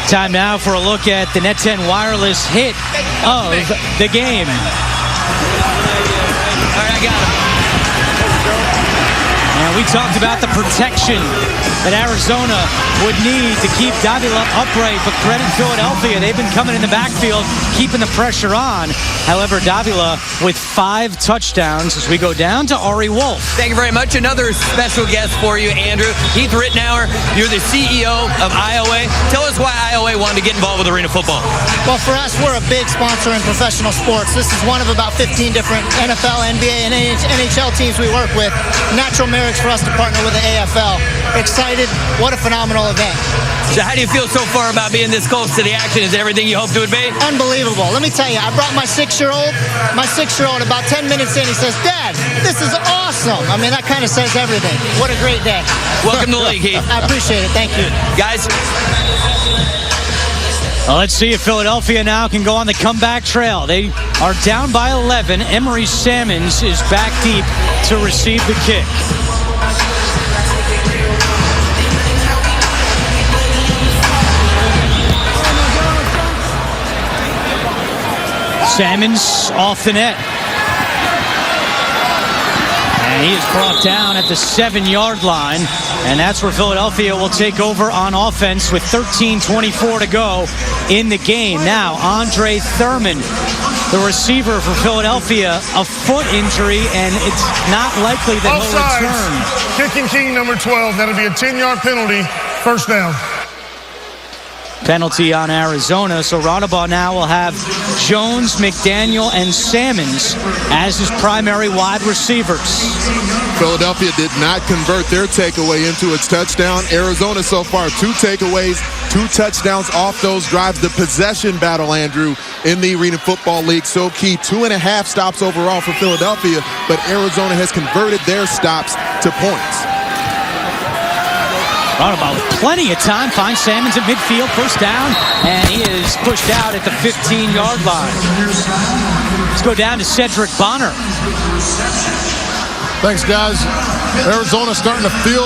Time now for a look at the Net 10 wireless hit of the game. All right, I got him. And we talked about the protection that Arizona would need to keep Davila upright, but credit Philadelphia. They've been coming in the backfield, keeping the pressure on. However, Davila with 5 touchdowns as we go down to Ari Wolf. Thank you very much. Another special guest for you, Andrew. Heath Rittenauer, you're the CEO of IOA. Tell us why IOA wanted to get involved with arena football. Well, for us, we're a big sponsor in professional sports. This is one of about 15 different NFL, NBA, and NHL teams we work with. Natural marriage for us to partner with the AFL. Excited. What a phenomenal event. So how do you feel so far about being this close to the action? Is everything you hoped it would be? Unbelievable. Let me tell you, I brought my 6-year-old. My 6-year-old, about 10 minutes in, he says, Dad, this is awesome. I mean, that kind of says everything. What a great day. Welcome to the league, Heath. I appreciate it. Thank you. Guys. Well, let's see if Philadelphia now can go on the comeback trail. They are down by 11. Emery Salmons is back deep to receive the kick. Salmons off the net. And he is brought down at the 7-yard line. And that's where Philadelphia will take over on offense with 13:24 to go in the game. Now, Andre Thurman, the receiver for Philadelphia, a foot injury, and it's not likely that he'll return. Kicking king number 12. That'll be a 10-yard penalty. First down. Penalty on Arizona, so ArenaBowl now will have Jones, McDaniel, and Salmons as his primary wide receivers. Philadelphia did not convert their takeaway into a touchdown. Arizona so far 2 takeaways, 2 touchdowns off those drives. The possession battle, Andrew, in the Arena Football League, so key. 2.5 stops overall for Philadelphia, but Arizona has converted their stops to points. Roundabout with plenty of time. Finds Salmons at midfield. First down. And he is pushed out at the 15-yard line. Let's go down to Cedric Bonner. Thanks, guys. Arizona starting to feel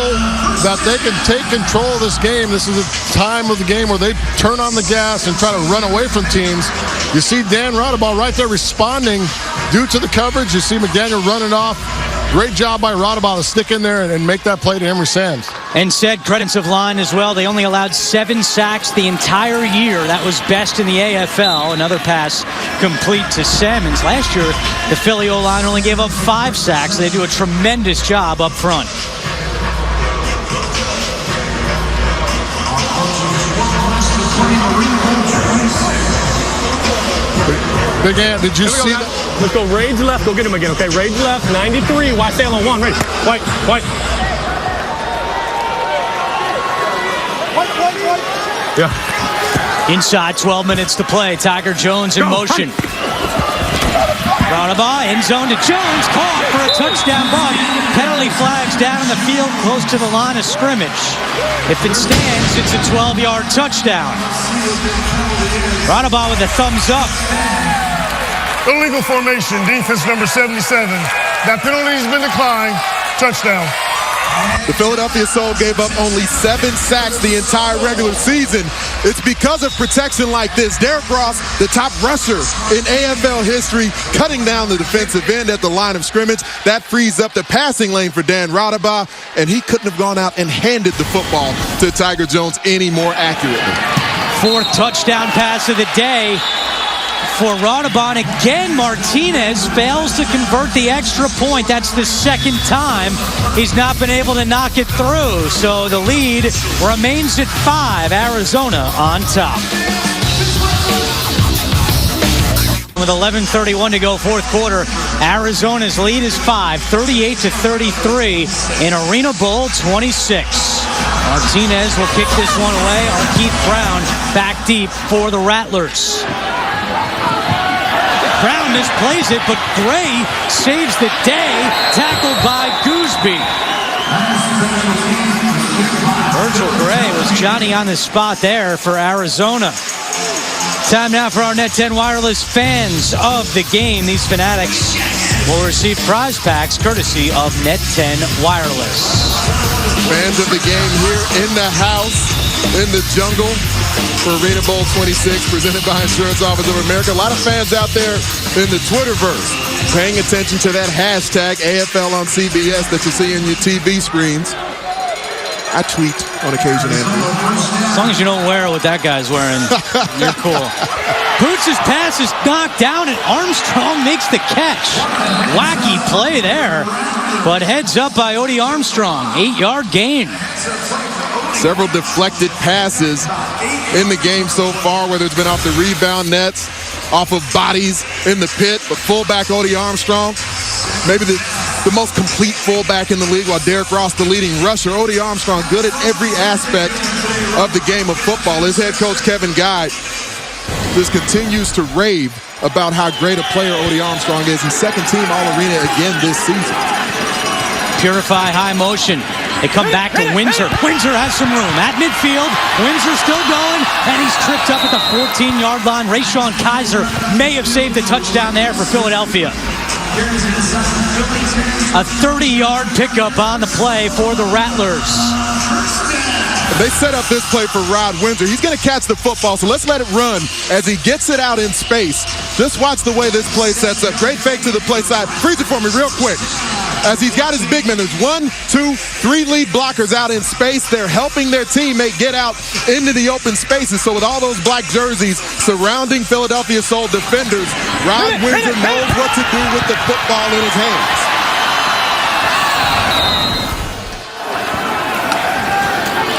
that they can take control of this game. This is a time of the game where they turn on the gas and try to run away from teams. You see Dan Rattlers right there responding due to the coverage. You see Mcdaniel running off. Great job by Rattlers to stick in there and make that play to Emory Sands. And said credits of line as well. They only allowed 7 sacks the entire year. That was best in the AFL. Another pass complete to Salmons. Last year, the Philly O-line only gave up 5 sacks. They do a tremendous job up front. Big Ant, did you see that? Let's go rage left. Go get him again, okay? Rage left, 93. Watch sail on 1. Ready? White. Yeah. Inside, 12 minutes to play. Tiger Jones in motion. Roundabout, end zone to Jones. Caught for a touchdown ball. Penalty flags down in the field close to the line of scrimmage. If it stands, it's a 12-yard touchdown. Roundabout with a thumbs up. Illegal formation, defense number 77. That penalty has been declined. Touchdown. The Philadelphia Soul gave up only 7 sacks the entire regular season. It's because of protection like this. Derrick Ross, the top rusher in AFL history, cutting down the defensive end at the line of scrimmage. That frees up the passing lane for Dan Rattlers, and he couldn't have gone out and handed the football to Tiger Jones any more accurately. 4th touchdown pass of the day for Rattlers. Again, Martinez fails to convert the extra point. That's the 2nd time he's not been able to knock it through. So the lead remains at 5. Arizona on top. With 11:31 to go, 4th quarter, Arizona's lead is 5, 38-33 in ArenaBowl 26. Martinez will kick this one away. Heath Brown back deep for the Rattlers. Brown misplays it, but Gray saves the day, tackled by Gooseby. Virgil Gray was Johnny on the spot there for Arizona. Time now for our Net 10 Wireless fans of the game. These fanatics will receive prize packs courtesy of Net 10 Wireless. Fans of the game here in the house, in the jungle, for ArenaBowl 26, presented by Insurance Office of America. A lot of fans out there in the Twitterverse paying attention to that hashtag AFL on CBS that you see on your TV screens. I tweet on occasion, Andrew. As long as you don't wear what that guy's wearing, you're cool. Boots' pass is knocked down, and Armstrong makes the catch. Wacky play there, but heads up by Odie Armstrong. 8-yard gain. Several deflected passes in the game so far, whether it's been off the rebound nets, off of bodies in the pit, but fullback Odie Armstrong, maybe the most complete fullback in the league, while Derrick Ross the leading rusher. Odie Armstrong good at every aspect of the game of football. His head coach, Kevin Guy, just continues to rave about how great a player Odie Armstrong is. He's 2nd team All-Arena again this season. Purify high motion. They come back to Windsor. Windsor has some room at midfield. Windsor still going, and he's tripped up at the 14-yard line. Rayshon Kaiser may have saved the touchdown there for Philadelphia. A 30-yard pickup on the play for the Rattlers. They set up this play for Rod Windsor. He's going to catch the football, so let's let it run as he gets it out in space. Just watch the way this play sets up. Great fake to the play side. Freeze it for me real quick. As he's got his big man, there's 1, 2, 3 lead blockers out in space. They're helping their teammate get out into the open spaces. So with all those black jerseys surrounding Philadelphia Soul defenders, Rod Windsor knows what to do with the football in his hands.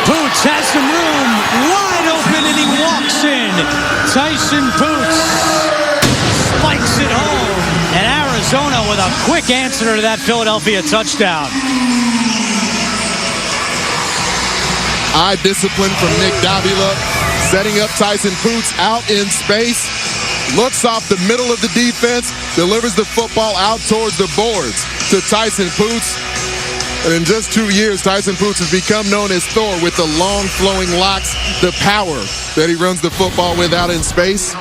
Boots has some room, wide open, and he walks in. Tyson Boots spikes it home, and Arizona with a quick answer to that Philadelphia touchdown. Eye discipline from Nick Davila, setting up Tyson Boots out in space, looks off the middle of the defense, delivers the football out towards the boards to Tyson Boots. And in just 2 years, Tyson Poots has become known as Thor with the long flowing locks, the power that he runs the football with out in space.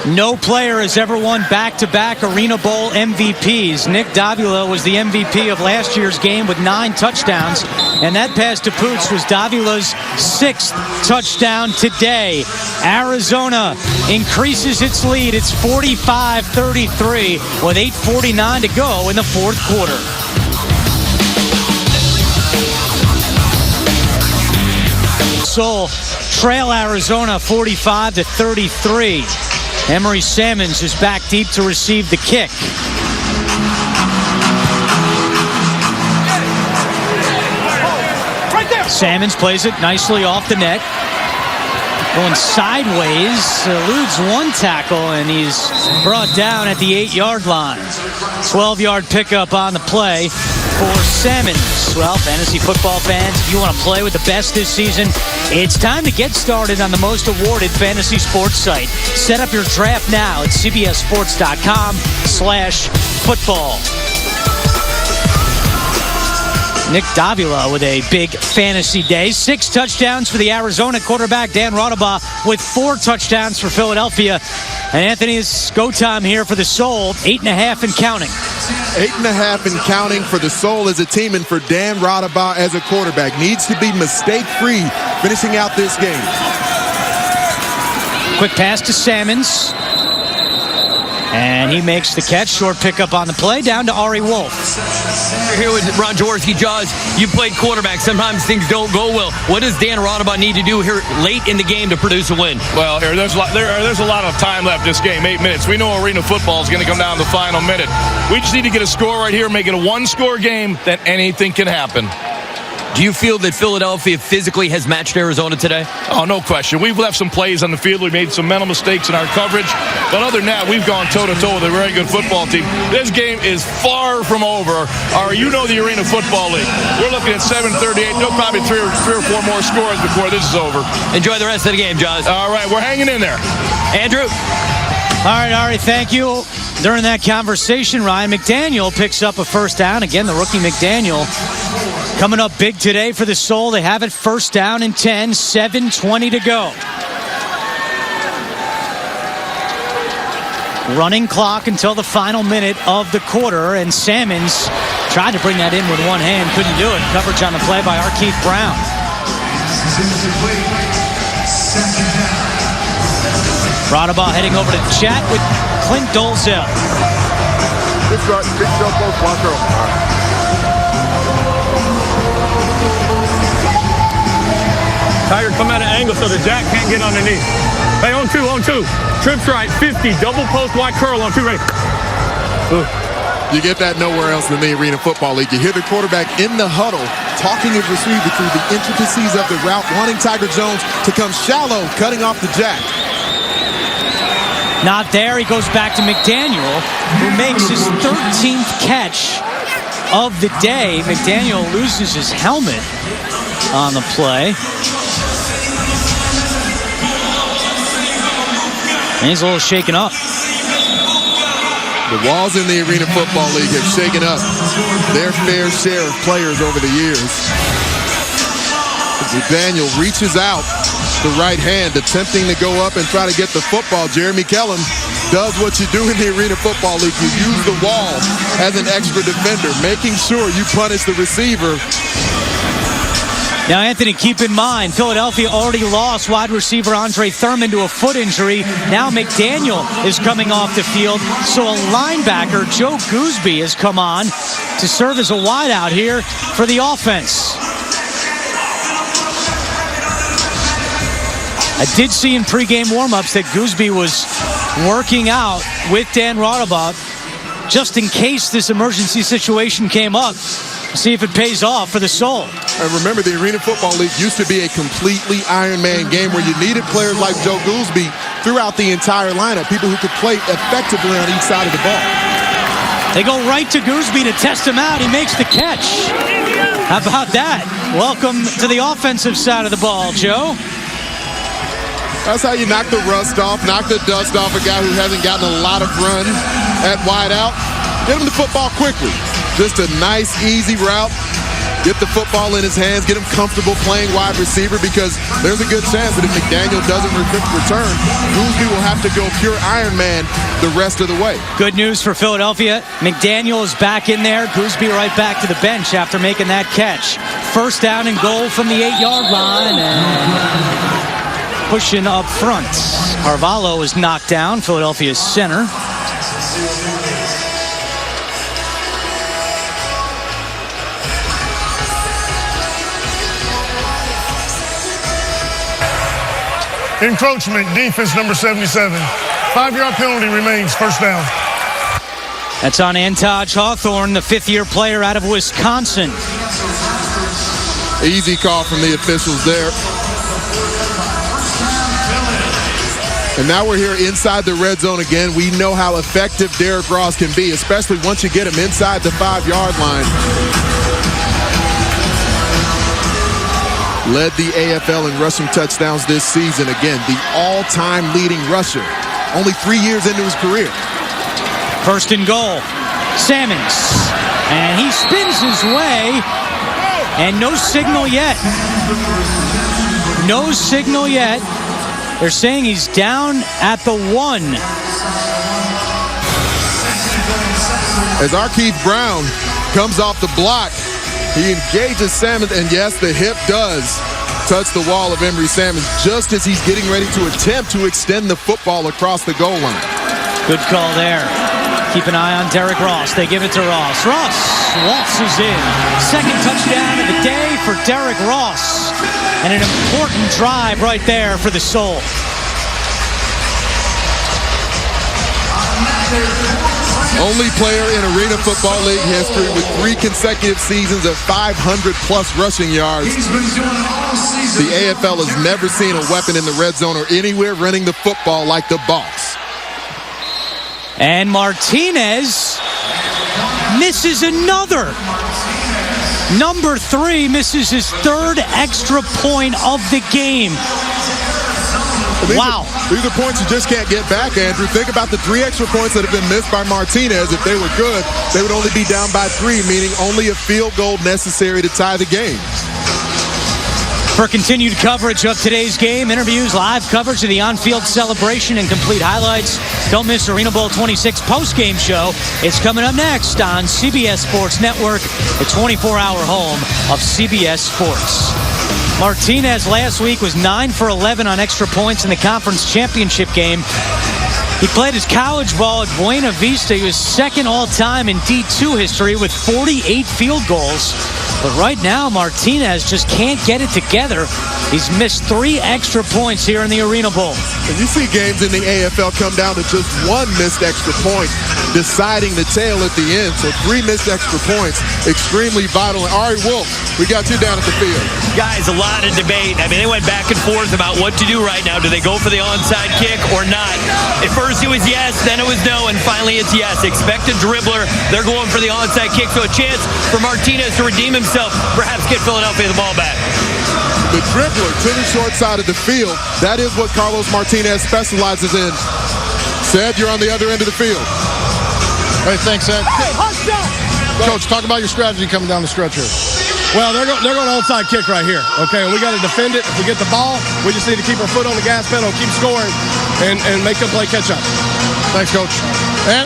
No player has ever won back-to-back ArenaBowl MVPs. Nick Davila was the MVP of last year's game with 9 touchdowns, and that pass to Poots was Davila's 6th touchdown today. Arizona increases its lead. It's 45-33 with 8:49 to go in the fourth quarter. Seoul trail Arizona 45-33. Emory Salmons is back deep to receive the kick. Salmons plays it nicely off the net. Going sideways, eludes one tackle, and he's brought down at the 8-yard line. 12-yard pickup on the play for Salmons. Well, fantasy football fans, if you want to play with the best this season, it's time to get started on the most awarded fantasy sports site. Set up your draft now at cbssports.com/football. Nick Davila with a big fantasy day. 6 touchdowns for the Arizona quarterback, Dan Raudabaugh, with 4 touchdowns for Philadelphia. And Anthony, it's go time here for the Soul. 8.5 and counting. 8.5 and counting for the Soul as a team, and for Dan Raudabaugh as a quarterback. Needs to be mistake-free finishing out this game. Quick pass to Salmons. And he makes the catch. Short pickup on the play, down to Ari Wolf. You're here with Ron Jaworski. Jaws, you played quarterback. Sometimes things don't go well. What does Dan Raudabaugh need to do here late in the game to produce a win? Well, there's a lot of time left this game, 8 minutes. We know arena football is going to come down to the final minute. We just need to get a score right here, make it a one-score game, then anything can happen. Do you feel that Philadelphia physically has matched Arizona today? Oh, no question. We've left some plays on the field. We made some mental mistakes in our coverage. But other than that, we've gone toe-to-toe with a very good football team. This game is far from over. You know the Arena Football League. We're looking at 7:38. There'll probably three or four more scores before this is over. Enjoy the rest of the game, Jaws. All right, we're hanging in there. Andrew? All right, Ari, thank you. During that conversation, Ryan McDaniel picks up a first down. Again, the rookie McDaniel coming up big today for the Soul. They have it first down and 10, 7:20 to go. Running clock until the final minute of the quarter, and Salmons tried to bring that in with one hand, couldn't do it. Coverage on the play by Keith Brown. Raudabaugh heading over to chat with Clint Dolzell. Good start. Big show post, block girl. Tiger, come out of angle so the jack can't get underneath. Hey, on two. Trips right, 50, double post, wide curl on 2, ready. You get that nowhere else in the Arena Football League. You hear the quarterback in the huddle talking his receiver through the intricacies of the route, wanting Tiger Jones to come shallow, cutting off the jack. Not there. He goes back to McDaniel, who makes his 13th catch of the day. McDaniel loses his helmet on the play. And he's a little shaken up. The walls in the Arena Football League have shaken up their fair share of players over the years. McDaniel reaches out the right hand, attempting to go up and try to get the football. Jeremy Kellum does what you do in the Arena Football League. You use the wall as an extra defender, making sure you punish the receiver. Now, Anthony, keep in mind, Philadelphia already lost wide receiver Andre Thurman to a foot injury. Now McDaniel is coming off the field, so a linebacker, Joe Gooseby, has come on to serve as a wideout here for the offense. I did see in pregame warmups that Gooseby was working out with Dan Raudabaugh just in case this emergency situation came up. See if it pays off for the Soul. And remember, the Arena Football League used to be a completely Iron Man game where you needed players like Joe Gooseby throughout the entire lineup, people who could play effectively on each side of the ball. They go right to Gooseby to test him out. He makes the catch. How about that? Welcome to the offensive side of the ball, Joe. That's how you knock the rust off, knock the dust off a guy who hasn't gotten a lot of run at wideout. Get him the football quickly. Just a nice, easy route. Get the football in his hands, get him comfortable playing wide receiver, because there's a good chance that if McDaniel doesn't return, Gooseby will have to go pure Iron Man the rest of the way. Good news for Philadelphia. McDaniel is back in there. Gooseby right back to the bench after making that catch. First down and goal from the 8-yard line, and pushing up front. Carvalho is knocked down, Philadelphia's center. Encroachment, defense number 77. 5-yard penalty remains, first down. That's on Antaj Hawthorne, the fifth-year player out of Wisconsin. Easy call from the officials there. And now we're here inside the red zone again. We know how effective Derrick Ross can be, especially once you get him inside the 5-yard line. Led the AFL in rushing touchdowns this season. Again, the all-time leading rusher. Only 3 years into his career. First and goal. Sammons. And he spins his way. And no signal yet. No signal yet. They're saying he's down at the 1. As our Keith Brown comes off the block, he engages Sammons, and yes, the hip does touch the wall of Emory Sammons just as he's getting ready to attempt to extend the football across the goal line. Good call there. Keep an eye on Derrick Ross. They give it to Ross. Ross waltzes in. Second touchdown of the day for Derrick Ross. And an important drive right there for the Soul. Only player in Arena Football League history with 3 consecutive seasons of 500-plus rushing yards. The AFL has never seen a weapon in the red zone or anywhere running the football like the Boss. And Martinez misses another. Number 3 misses his 3rd extra point of the game. Wow. These are points you just can't get back, Andrew. Think about the 3 extra points that have been missed by Martinez. If they were good, they would only be down by 3, meaning only a field goal necessary to tie the game. For continued coverage of today's game, interviews, live coverage of the on-field celebration, and complete highlights, don't miss ArenaBowl 26 post-game show. It's coming up next on CBS Sports Network, the 24-hour home of CBS Sports. Martinez last week was 9 for 11 on extra points in the conference championship game. He played his college ball at Buena Vista. He was second all-time in D2 history with 48 field goals. But right now, Martinez just can't get it together. He's missed 3 extra points here in the ArenaBowl. And you see games in the AFL come down to just 1 missed extra point, deciding the tale at the end. So 3 missed extra points, extremely vital. And Ari Wolf, we got you down at the field. Guys, a lot of debate. I mean, they went back and forth about what to do right now. Do they go for the onside kick or not? At first it was yes, then it was no, and finally it's yes. Expected dribbler. They're going for the onside kick, so a chance for Martinez to redeem himself, perhaps get Philadelphia the ball back. The dribbler to the short side of the field, that is what Carlos Martinez specializes in. Sed, you're on the other end of the field. Hey, thanks, Ed. Coach, talk about your strategy coming down the stretch here. Well, they're going onside kick right here, okay? And we got to defend it. If we get the ball, we just need to keep our foot on the gas pedal, keep scoring, and make them play catch-up. Thanks, Coach. And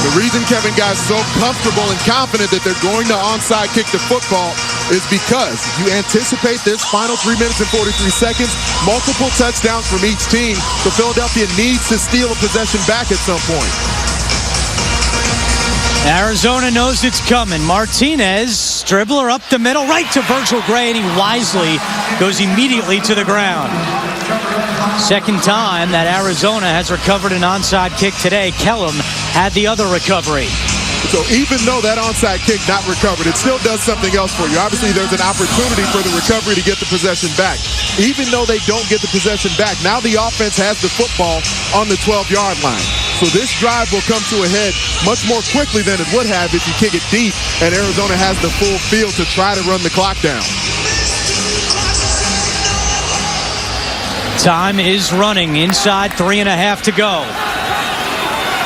the reason Kevin Guy's so comfortable and confident that they're going to onside kick the football is because you anticipate this final 3 minutes and 43 seconds, multiple touchdowns from each team, so Philadelphia needs to steal a possession back at some point. Arizona knows it's coming. Martinez, dribbler up the middle, right to Virgil Gray, and he wisely goes immediately to the ground. Second time that Arizona has recovered an onside kick today. Kellum had the other recovery. So even though that onside kick not recovered, it still does something else for you. Obviously, there's an opportunity for the recovery to get the possession back. Even though they don't get the possession back, now the offense has the football on the 12-yard line. So this drive will come to a head much more quickly than it would have if you kick it deep and Arizona has the full field to try to run the clock down. Time is running. Inside 3.5 to go.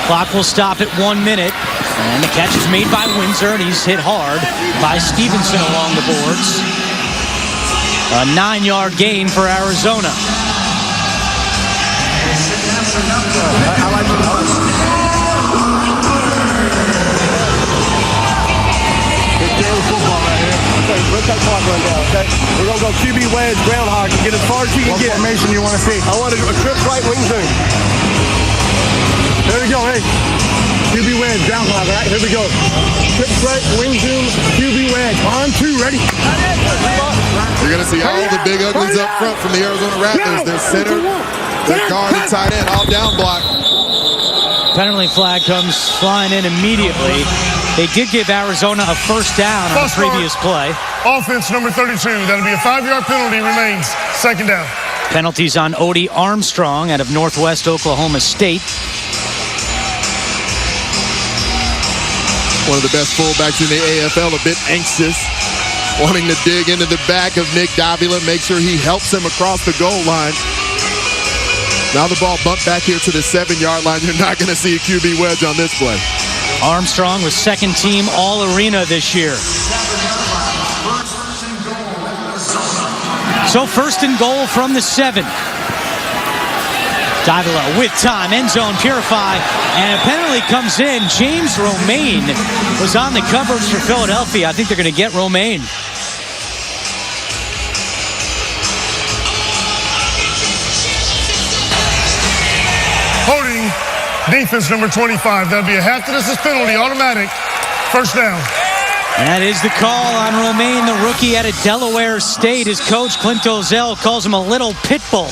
Clock will stop at 1 minute. And the catch is made by Windsor, and he's hit hard by Stevenson along the boards. A 9-yard gain for Arizona. Let's that clock run down, okay? We're going to go QB wedge, groundhog, and get as far as you can get. What formation you want to see? I want a trip right wing zoom. There we go, hey. QB wedge, groundhog, all right? Here we go. Trip right, wing zoom, QB wedge. On 2, ready? You're going to see all the big uglies up front from the Arizona Rattlers. Their center, their guard, and tight end, all down block. Penalty flag comes flying in immediately. They did give Arizona a first down on the previous play. Offense number 32. That'll be a 5-yard penalty, remains second down. Penalties on Odie Armstrong out of Northwest Oklahoma State. One of the best fullbacks in the AFL, a bit anxious, wanting to dig into the back of Mcdaniel, make sure he helps him across the goal line. Now the ball bumped back here to the 7-yard line. You're not going to see a QB wedge on this play. Armstrong was second-team All-Arena this year. So first and goal from the 7. Davila with time, end zone, Purify, and a penalty comes in. James Romaine was on the coverage for Philadelphia. I think they're going to get Romaine. Holding defense number 25. That'll be a half to distance penalty, automatic. First down. That is the call on Romaine, the rookie out of Delaware State. His coach, Clint Ozell, calls him a little pit bull.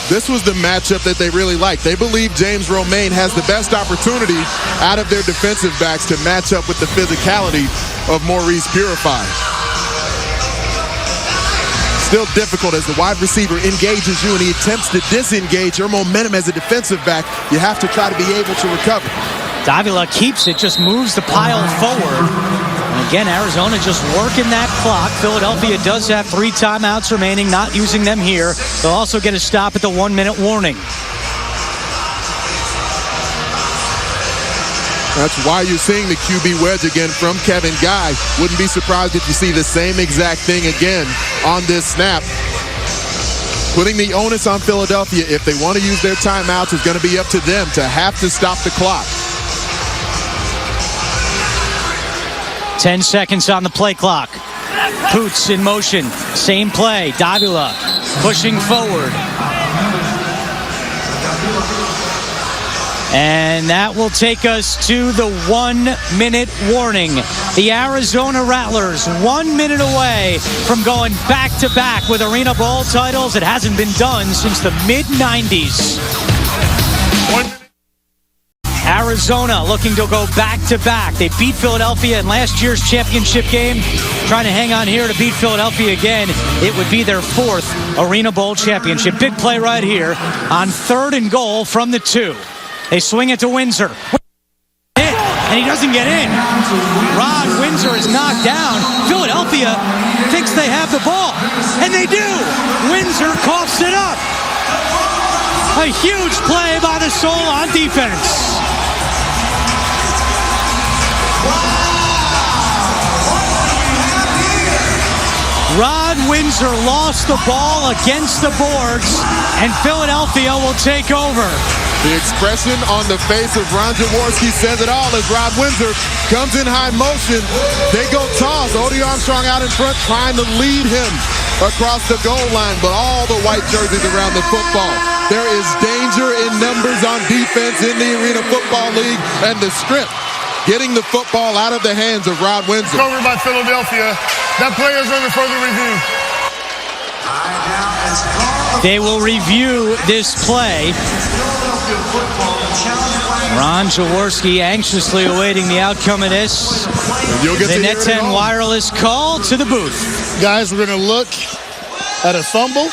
This was the matchup that they really liked. They believe James Romaine has the best opportunity out of their defensive backs to match up with the physicality of Maurice Purify. Still difficult as the wide receiver engages you and he attempts to disengage your momentum as a defensive back. You have to try to be able to recover. Davila keeps it, just moves the pile forward. And again, Arizona just working that clock. Philadelphia does have 3 timeouts remaining, not using them here. They'll also get a stop at the 1-minute warning. That's why you're seeing the QB wedge again from Kevin Guy. Wouldn't be surprised if you see the same exact thing again on this snap. Putting the onus on Philadelphia, if they want to use their timeouts, is going to be up to them to have to stop the clock. 10 seconds on the play clock. Poots in motion. Same play. Davila pushing forward. And that will take us to the 1-minute warning. The Arizona Rattlers 1 minute away from going back-to-back with ArenaBowl titles. It hasn't been done since the mid-90s. Arizona looking to go back-to-back. They beat Philadelphia in last year's championship game. Trying to hang on here to beat Philadelphia again. It would be their 4th ArenaBowl championship. Big play right here on 3rd and goal from the 2. They swing it to Windsor. And he doesn't get in. Rod Windsor is knocked down. Philadelphia thinks they have the ball. And they do. Windsor coughs it up. A huge play by the Soul on defense. Rod Windsor lost the ball against the boards, and Philadelphia will take over. The expression on the face of Ron Jaworski says it all as Rod Windsor comes in high motion. They go toss. Odie Armstrong out in front trying to lead him across the goal line, but all the white jerseys around the football. There is danger in numbers on defense in the Arena Football League, and the strip getting the football out of the hands of Rod Windsor. Covered by Philadelphia. That player is under further review. They will review this play. Ron Jaworski anxiously awaiting the outcome of this. The Net 10 wireless call to the booth. Guys, we're going to look at a fumble.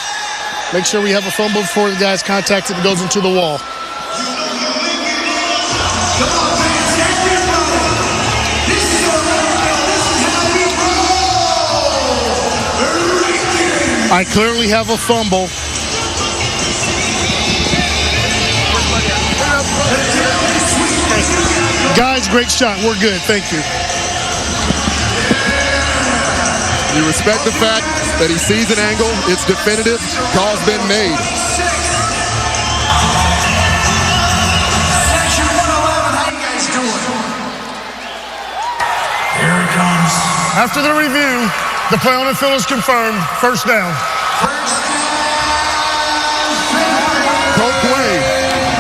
Make sure we have a fumble before the guy's contacted and goes into the wall. I clearly have a fumble. Guys, great shot. We're good. Thank you. You respect the fact that he sees an angle. It's definitive. Call's been made. Section 111, how you guys doing? Here it comes. After the review, the play on the field is confirmed. First down.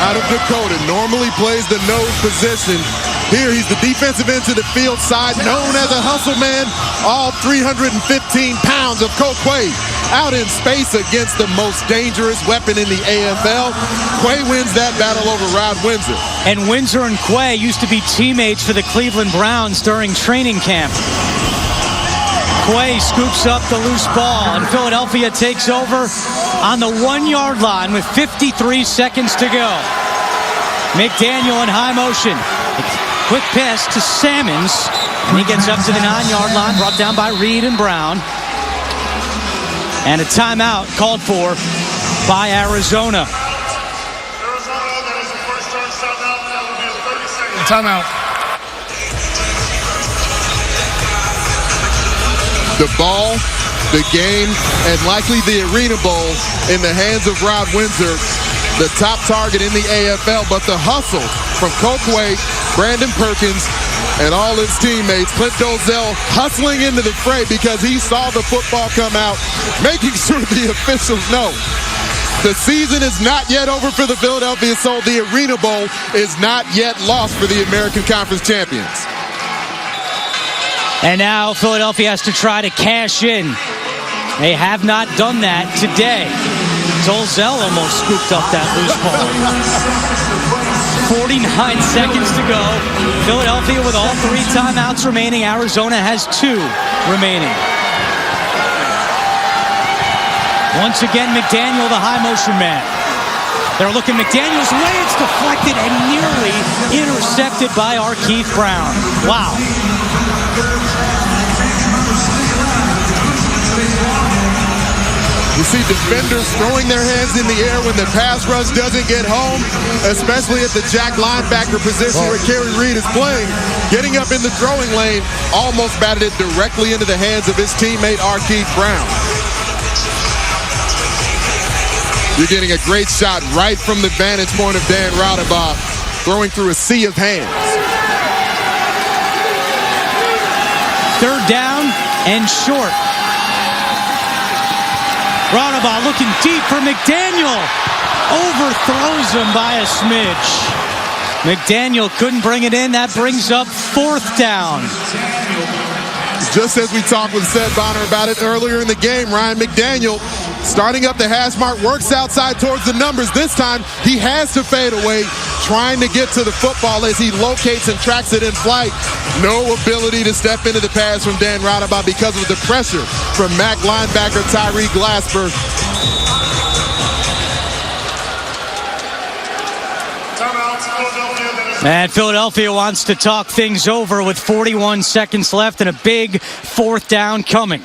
Out of Dakota, normally plays the nose position. Here he's the defensive end to the field side, known as a hustle man. All 315 pounds of Quay out in space against the most dangerous weapon in the AFL. Quay wins that battle over Rod Windsor. And Windsor and Quay used to be teammates for the Cleveland Browns during training camp. Quay scoops up the loose ball, and Philadelphia takes over on the 1-yard line with 53 seconds to go. McDaniel in high motion. Quick pass to Sammons, and he gets up to the 9-yard line, brought down by Reed and Brown. And a timeout called for by Arizona. Timeout. The ball, the game, and likely the Arena Bowl in the hands of Rod Windsor, the top target in the AFL. But the hustle from Quay, Brandon Perkins, and all his teammates. Clint Dozell hustling into the fray because he saw the football come out, making sure the officials know. The season is not yet over for the Philadelphia Soul. The Arena Bowl is not yet lost for the American Conference champions. And now Philadelphia has to try to cash in. They have not done that today. Dozell almost scooped up that loose ball. 49 seconds to go. Philadelphia with all 3 timeouts remaining. Arizona has 2 remaining. Once again, McDaniel, the high motion man. They're looking McDaniel's way. It's deflected and nearly intercepted by Heath Brown. Wow. You see defenders throwing their hands in the air when the pass rush doesn't get home, especially at the jack linebacker position where Kerry Reed is playing. Getting up in the throwing lane, almost batted it directly into the hands of his teammate, Heath Brown. You're getting a great shot right from the vantage point of Dan Rattlers, throwing through a sea of hands. 3rd down and short. Rattlers looking deep for McDaniel. Overthrows him by a smidge. McDaniel couldn't bring it in. That brings up 4th down. Just as we talked with Seth Bonner about it earlier in the game, Ryan McDaniel starting up the hash mark, works outside towards the numbers. This time, he has to fade away, trying to get to the football as he locates and tracks it in flight. No ability to step into the pass from Dan Rattlers because of the pressure from MAC linebacker Tyree Glasper. And Philadelphia wants to talk things over with 41 seconds left and a big 4th down coming.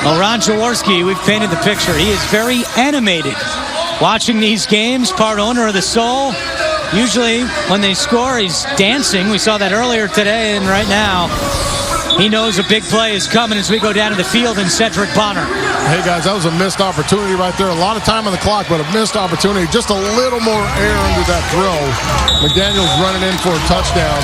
Well, Ron Jaworski, we've painted the picture. He is very animated watching these games, part owner of the Soul. Usually when they score, he's dancing. We saw that earlier today, and right now he knows a big play is coming as we go down to the field in Cedric Bonner. Hey, guys, that was a missed opportunity right there. A lot of time on the clock, but a missed opportunity. Just a little more air under that throw. McDaniel's running in for a touchdown.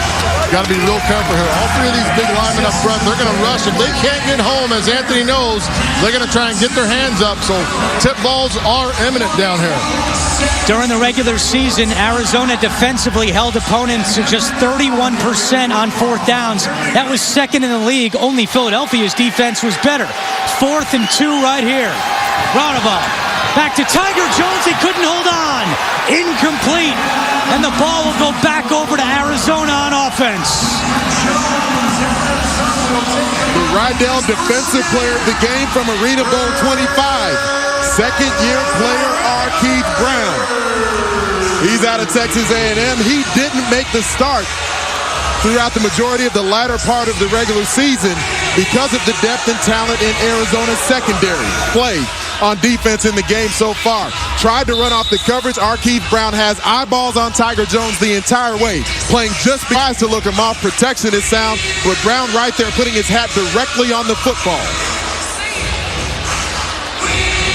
Got to be real careful here. All 3 of these big linemen up front, they're going to rush. If they can't get home, as Anthony knows, they're going to try and get their hands up. So tip balls are imminent down here. During the regular season, Arizona defensively held opponents to just 31% on 4th downs. That was 2nd in the league. Only Philadelphia's defense was better. 4th and 2 right here. Rattlers back to Tiger Jones. He couldn't hold on. Incomplete. And the ball will go back over to Arizona on offense. The Rydell Defensive Player of the Game from Arena Bowl 25. 2nd-year player, Heath Brown. He's out of Texas A&M. He didn't make the start throughout the majority of the latter part of the regular season. because of the depth and talent in Arizona's secondary play on defense in the game so far. Tried to run off the coverage. Heath Brown has eyeballs on Tiger Jones the entire way, playing just tries to look him off. Protection is sound, with Brown right there putting his hat directly on the football.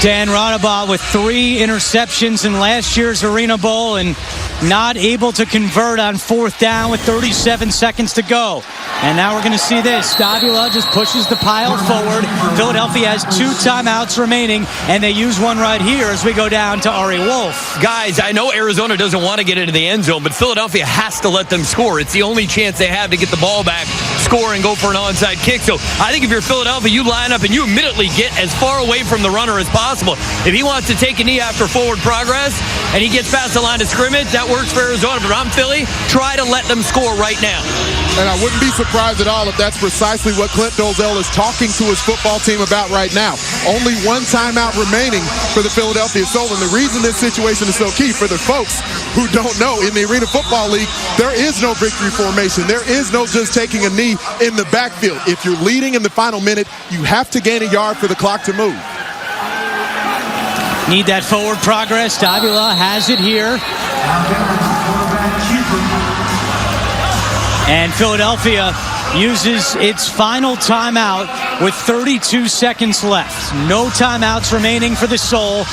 Dan Rattlers with 3 interceptions in last year's Arena Bowl and not able to convert on 4th down with 37 seconds to go. And now we're going to see this. Davila just pushes the pile forward. Philadelphia has 2 timeouts remaining, and they use one right here as we go down to Ari Wolf. Guys, I know Arizona doesn't want to get into the end zone, but Philadelphia has to let them score. It's the only chance they have to get the ball back, score, and go for an onside kick. So I think if you're Philadelphia, you line up and you immediately get as far away from the runner as possible. If he wants to take a knee after forward progress and he gets past the line of scrimmage, that works for Arizona. But I'm Philly, try to let them score right now. And I wouldn't be surprised at all if that's precisely what Clint Dolezel is talking to his football team about right now. Only 1 timeout remaining for the Philadelphia Soul. And the reason this situation is so key for the folks who don't know, in the Arena Football League, there is no victory formation. There is no just taking a knee in the backfield. If you're leading in the final minute, you have to gain a yard for the clock to move. Need that forward progress. Davila has it here. And Philadelphia uses its final timeout with 32 seconds left. No timeouts remaining for the Soul,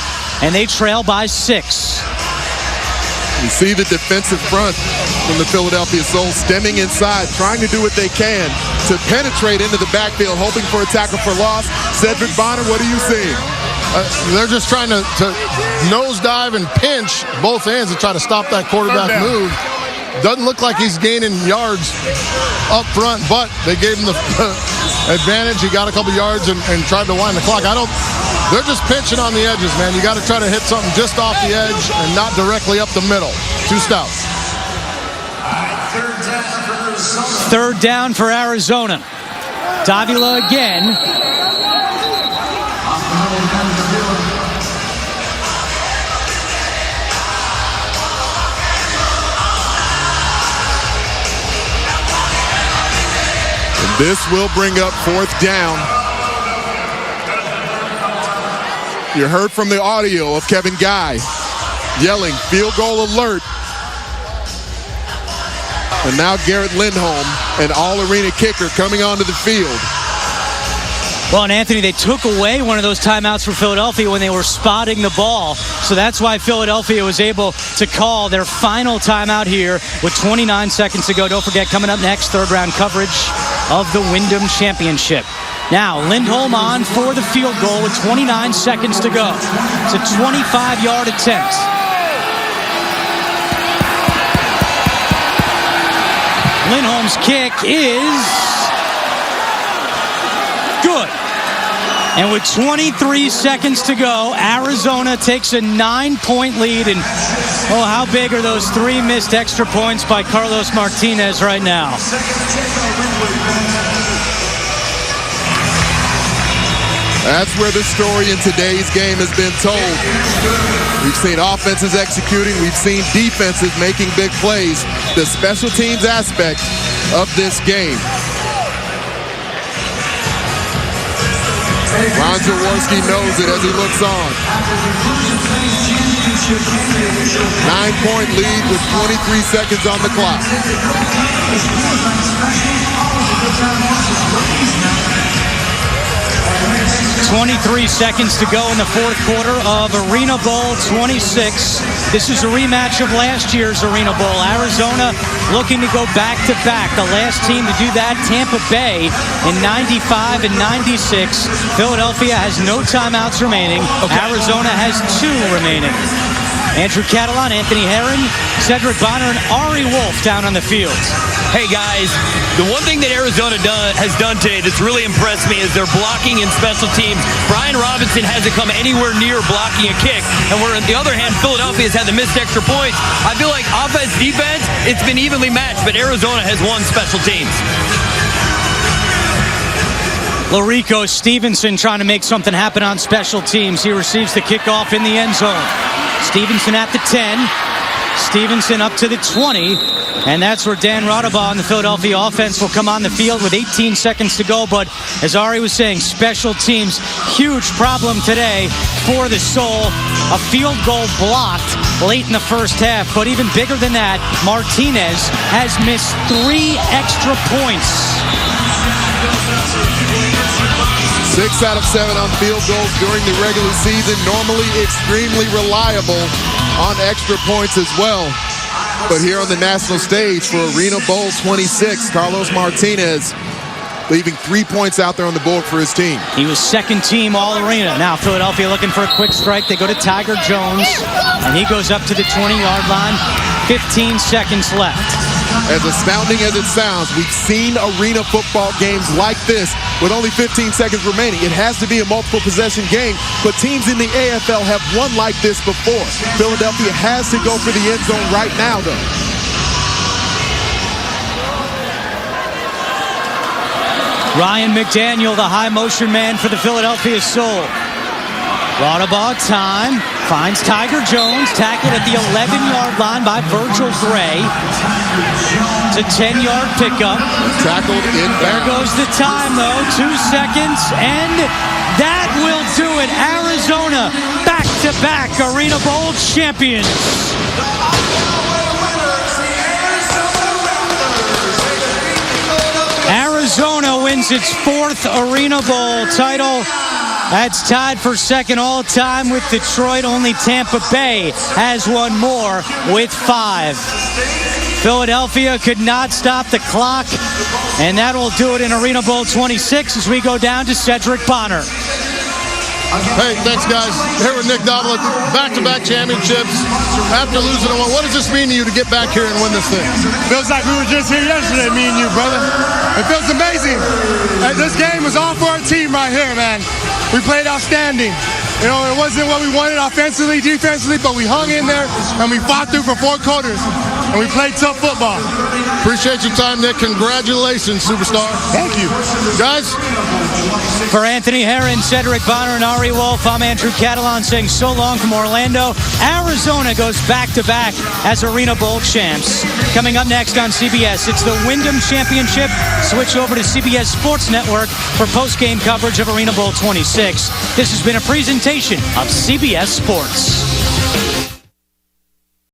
and they trail by 6. You see the defensive front from the Philadelphia Soul stemming inside, trying to do what they can to penetrate into the backfield, hoping for a tackle for loss. Cedric Bonner, what are you seeing? They're just trying to nosedive and pinch both ends to try to stop that quarterback move. Doesn't look like he's gaining yards up front, but they gave him the advantage. He got a couple yards and tried to wind the clock. They're just pinching on the edges, man. You got to try to hit something just off the edge and not directly up the middle. Too stout. 3rd down for Arizona. Davila again. This will bring up 4th down. You heard from the audio of Kevin Guy yelling, field goal alert. And now Garrett Lindholm, an all-arena kicker, coming onto the field. Well, and Anthony, they took away one of those timeouts for Philadelphia when they were spotting the ball. So that's why Philadelphia was able to call their final timeout here with 29 seconds to go. Don't forget, coming up next, 3rd round coverage of the Wyndham Championship. Now, Lindholm on for the field goal with 29 seconds to go. It's a 25-yard attempt. Lindholm's kick is good. And with 23 seconds to go, Arizona takes a 9-point lead. And, oh, how big are those 3 missed extra points by Carlos Martinez right now? That's where the story in today's game has been told. We've seen offenses executing. We've seen defenses making big plays. The special teams aspect of this game. Ron Jaworski knows it as he looks on. 9-point lead with 23 seconds on the clock. 23 seconds to go in the 4th quarter of Arena Bowl 26. This is a rematch of last year's Arena Bowl. Arizona looking to go back-to-back. The last team to do that, Tampa Bay, in 95 and 96. Philadelphia has no timeouts remaining. Arizona has 2 remaining. Andrew Catalan, Anthony Herron, Cedric Bonner, and Ari Wolf down on the field. Hey, guys, the one thing that Arizona has done today that's really impressed me is their blocking and special teams. Brian Robinson hasn't come anywhere near blocking a kick. And where, on the other hand, Philadelphia has had the missed extra points. I feel like offense, defense, it's been evenly matched, but Arizona has won special teams. Larico Stevenson trying to make something happen on special teams. He receives the kickoff in the end zone. Stevenson at the 10. Stevenson up to the 20. And that's where Dan Rattlers and the Philadelphia offense will come on the field with 18 seconds to go. But as Ari was saying, special teams, huge problem today for the Soul. A field goal blocked late in the first half. But even bigger than that, Martinez has missed 3 extra points. 6 out of 7 on field goals during the regular season. Normally extremely reliable on extra points as well. But here on the national stage for ArenaBowl 26, Carlos Martinez leaving 3 points out there on the board for his team. He was second team All-Arena. Now Philadelphia looking for a quick strike. They go to Tiger Jones, and he goes up to the 20-yard line. 15 seconds left. As astounding as it sounds, we've seen arena football games like this with only 15 seconds remaining. It has to be a multiple possession game, but teams in the AFL have won like this before. Philadelphia has to go for the end zone right now, though. Ryan Mcdaniel, the high motion man for the Philadelphia Soul. Rattlers time, finds Tiger Jones, tackled at the 11-yard line by Virgil Gray. It's a 10-yard pickup. Tackled in. There goes the time, though. 2 seconds, and that will do it. Arizona, back-to-back ArenaBowl champions. Arizona wins its 4th ArenaBowl title. That's tied for second all-time with Detroit. Only Tampa Bay has one more with 5. Philadelphia could not stop the clock, and that will do it in ArenaBowl 26 as we go down to Cedric Bonner. Hey, thanks, guys. Here with Nick Dobler, back-to-back championships. After losing one, what does this mean to you to get back here and win this thing? Feels like we were just here yesterday, me and you, brother. It feels amazing. This game was all for our team right here, man. We played outstanding. You know, it wasn't what we wanted offensively, defensively, but we hung in there and we fought through for 4 quarters. And we played tough football. Appreciate your time, Nick. Congratulations, superstar. Thank you. Guys. For Anthony Herron, Cedric Bonner, and Ari Wolf, I'm Andrew Catalan saying so long from Orlando. Arizona goes back-to-back as ArenaBowl champs. Coming up next on CBS, it's the Wyndham Championship. Switch over to CBS Sports Network for post-game coverage of ArenaBowl 26. This has been a presentation of CBS Sports.